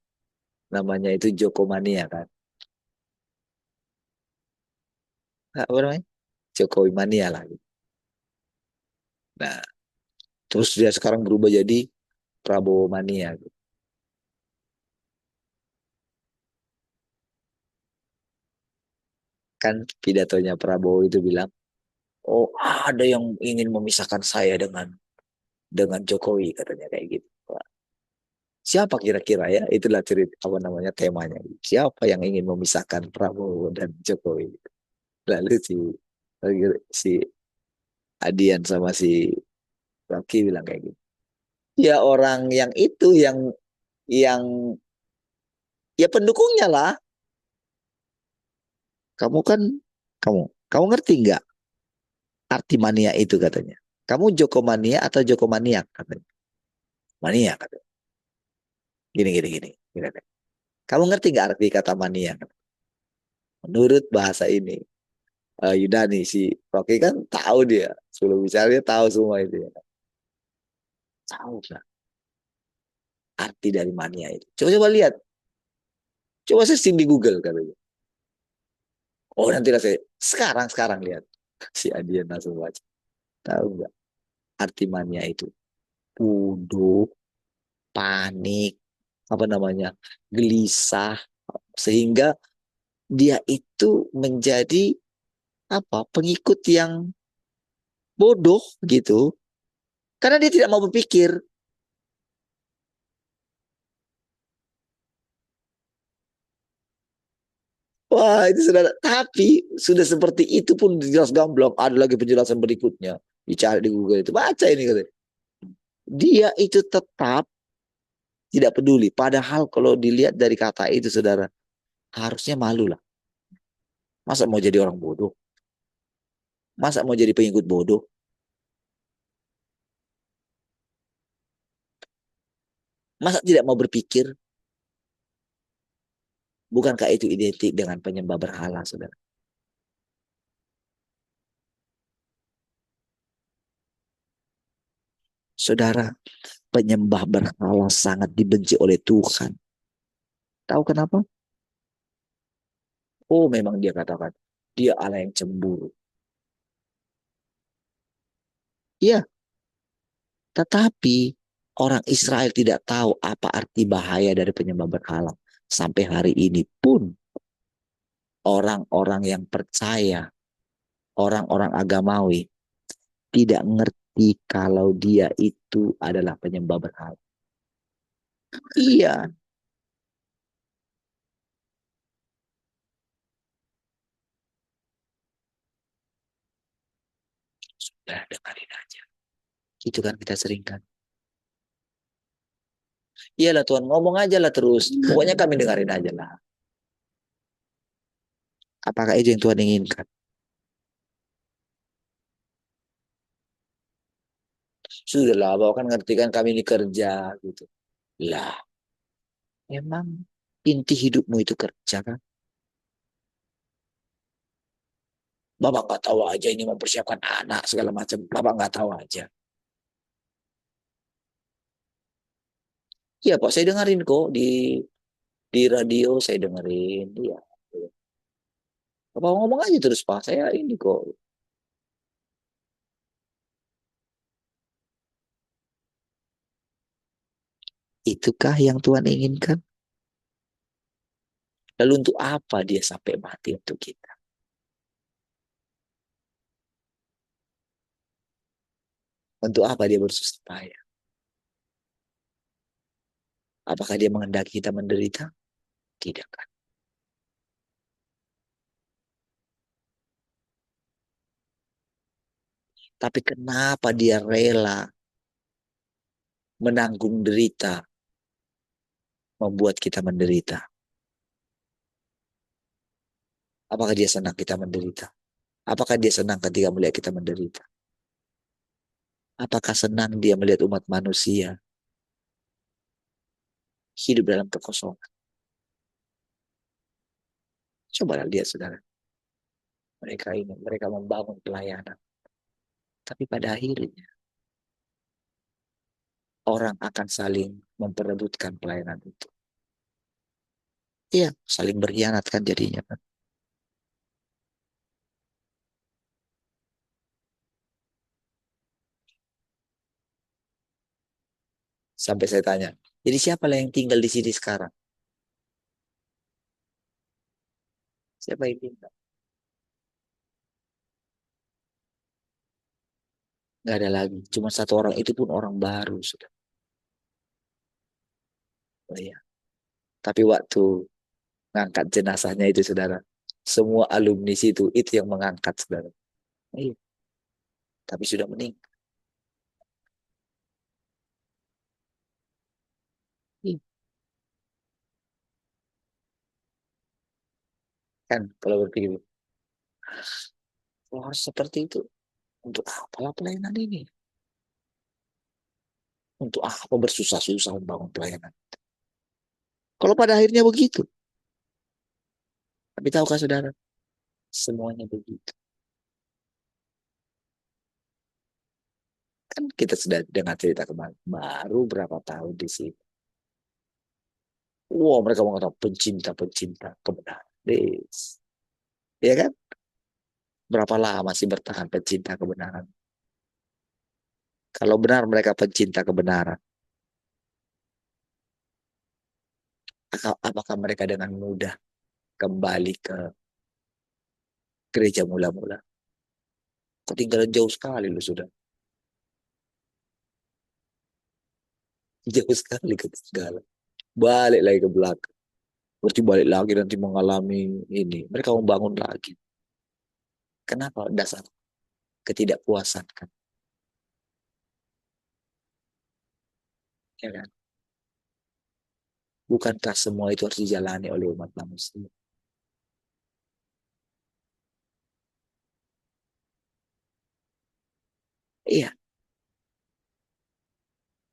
Speaker 1: Namanya itu Jokomania kan. Apa namanya? Jokowi Mania lah. Gitu. Nah, terus dia sekarang berubah jadi Prabowo Mania. Gitu. Kan pidatonya Prabowo itu bilang, oh ada yang ingin memisahkan saya dengan Jokowi katanya kayak gitu. Siapa kira-kira ya? Itulah cerita apa namanya temanya. Siapa yang ingin memisahkan Prabowo dan Jokowi? Lalu si Adian sama si Rocky bilang kayak gitu. Ya orang yang itu yang ya pendukungnya lah. Kamu kan kamu kamu ngerti nggak arti mania itu katanya? Kamu Jokomania atau Jokomaniak katanya? Mania katanya. Gini gini gini. Gini. Kamu ngerti nggak arti kata mania? Menurut bahasa ini, Yudani si Rocky kan tahu dia. Sebelum bicara dia tahu semua itu ya. Tahu lah arti dari mania itu. Coba-coba lihat. Coba searching di Google katanya. Oh nanti lah saya sekarang lihat si Adian langsung baca. Tahu nggak arti mania itu? Bodoh, panik, apa namanya, gelisah, sehingga dia itu menjadi apa pengikut yang bodoh gitu, karena dia tidak mau berpikir. Wah itu sudah, tapi sudah seperti itu pun jelas gamblang. Ada lagi penjelasan berikutnya. Dicari di Google itu, baca ini katanya. Dia itu tetap tidak peduli. Padahal kalau dilihat dari kata itu, saudara, harusnya malu lah. Masa mau jadi orang bodoh? Masa mau jadi pengikut bodoh? Masa tidak mau berpikir? Bukankah itu identik dengan penyembah berhala, saudara? Saudara, penyembah berhala sangat dibenci oleh Tuhan. Tahu kenapa? Oh, memang dia katakan, dia Allah yang cemburu. Iya, tetapi orang Israel tidak tahu apa arti bahaya dari penyembah berhala. Sampai hari ini pun orang-orang yang percaya, orang-orang agamawi tidak ngerti mengerti kalau dia itu adalah penyembah berhala. Iya, sudah dengerin aja. Itu kan kita sering kan. Iyalah Tuhan, ngomong aja lah terus. Pokoknya kami dengerin aja lah. Apakah itu yang Tuhan inginkan? Sudahlah, Bapak kan ngerti kan kami ini kerja gitu. Lah, emang inti hidupmu itu kerja kan? Bapak nggak tahu aja ini mempersiapkan anak segala macam. Bapak nggak tahu aja. Iya kok, saya dengerin kok di radio saya dengerin. Iya. Bapak ngomong aja terus Pak, saya ini kok. Itukah yang Tuhan inginkan? Lalu untuk apa dia sampai mati untuk kita? Untuk apa dia bersusah payah? Apakah dia menghendaki kita menderita? Tidak kan. Tapi kenapa dia rela menanggung derita, membuat kita menderita? Apakah dia senang kita menderita? Apakah dia senang ketika melihat kita menderita? Apakah senang dia melihat umat manusia hidup dalam kekosongan? Coba lihat saudara. Mereka membangun pelayanan. Tapi pada akhirnya orang akan saling memperebutkan pelayanan itu. Iya, saling berkhianat kan jadinya kan. Sampai saya tanya, jadi siapa lah yang tinggal di sini sekarang? Siapa yang tinggal? Nggak ada lagi. Cuma satu orang, itu pun orang baru sudah. Oh, iya. Tapi waktu ngangkat jenazahnya itu saudara, semua alumni situ itu yang mengangkat saudara. Iya. Tapi sudah meninggal. Iya. Kan kalau berpikir, kalau harus seperti itu, untuk apa pelayanan ini? Untuk apa bersusah-susah membangun pelayanan? Kalau pada akhirnya begitu. Tapi tahukah saudara, semuanya begitu. Kan kita sudah dengar cerita kemarin, baru berapa tahun di sini. Wah, mereka mengatakan pencinta-pencinta kebenaran. Yes. Ya kan? Berapa lama sih bertahan pencinta kebenaran? Kalau benar mereka pencinta kebenaran, apakah mereka dengan mudah kembali ke gereja mula-mula? Ketinggalan jauh sekali loh sudah. Jauh sekali ketinggalan. Balik lagi ke belakang. Berarti balik lagi nanti mengalami ini. Mereka membangun lagi. Kenapa? Dasar ketidakpuasan kan. Ya kan? Bukankah semua itu harus dijalani oleh umat manusia? Iya.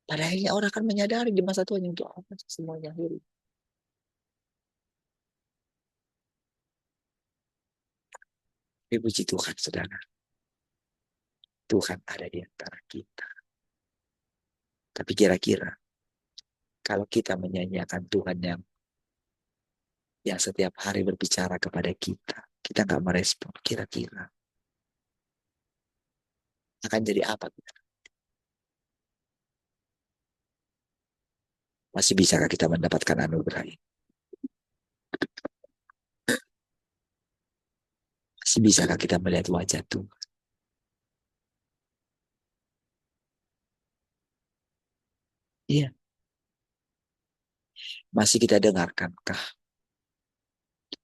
Speaker 1: Pada akhirnya orang akan menyadari di masa tuanya untuk apa sih semuanya hidup. Tapi puji Tuhan, saudara. Tuhan ada di antara kita. Tapi kira-kira kalau kita menyanyiakan Tuhan yang setiap hari berbicara kepada kita nggak merespon, kira-kira akan jadi apa kita? Masih bisakah kita mendapatkan anugerah ini? Masih bisakah kita melihat wajah Tuhan? Iya. Masih kita dengarkankah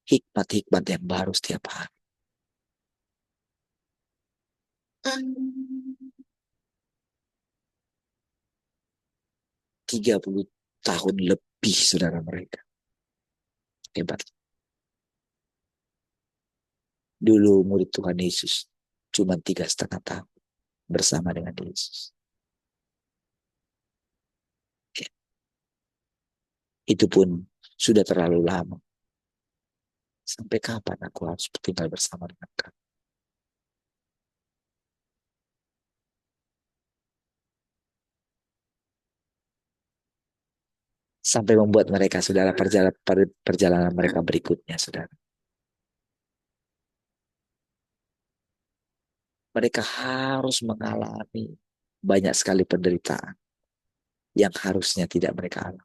Speaker 1: hikmat-hikmat yang baru setiap hari? 30 tahun lebih, saudara, mereka. Hebat. Dulu murid Tuhan Yesus cuma 3,5 tahun bersama dengan Yesus. Ya. Itu pun sudah terlalu lama. Sampai kapan aku harus tinggal bersama dengan kamu? Sampai membuat mereka, saudara, perjalanan mereka berikutnya, saudara. Mereka harus mengalami banyak sekali penderitaan yang harusnya tidak mereka alami.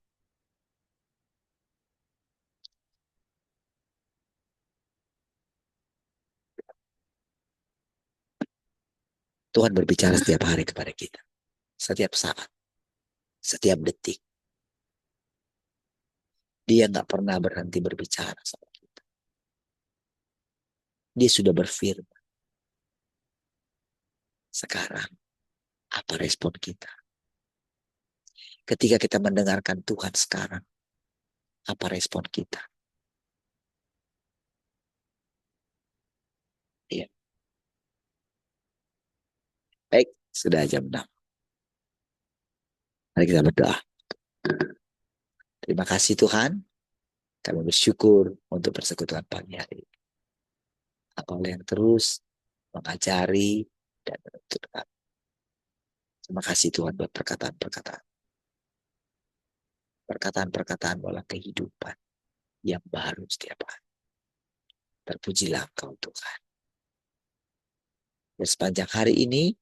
Speaker 1: Tuhan berbicara setiap hari kepada kita. Setiap saat. Setiap detik. Dia nggak pernah berhenti berbicara sama kita. Dia sudah berfirman. Sekarang, apa respon kita? Ketika kita mendengarkan Tuhan sekarang, apa respon kita? Iya. Baik, sudah jam 6. Mari kita berdoa. Terima kasih Tuhan. Kami bersyukur untuk persekutuan pagi hari ini. Engkau yang terus mengajari dan menuntut kami. Terima kasih Tuhan buat perkataan-perkataan. Perkataan-perkataan bola kehidupan yang baru setiap hari. Terpujilah Engkau Tuhan. Dan sepanjang hari ini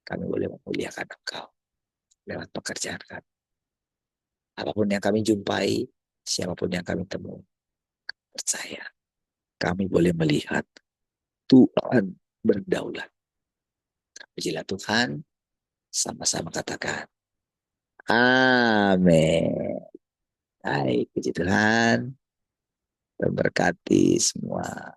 Speaker 1: kami boleh memuliakan Engkau lewat pekerjaan kami. Apapun yang kami jumpai, siapapun yang kami temui, percaya kami boleh melihat Tuhan berdaulat. Terpujilah Tuhan, sama-sama katakan amin. Baik, puji Tuhan, memberkati semua.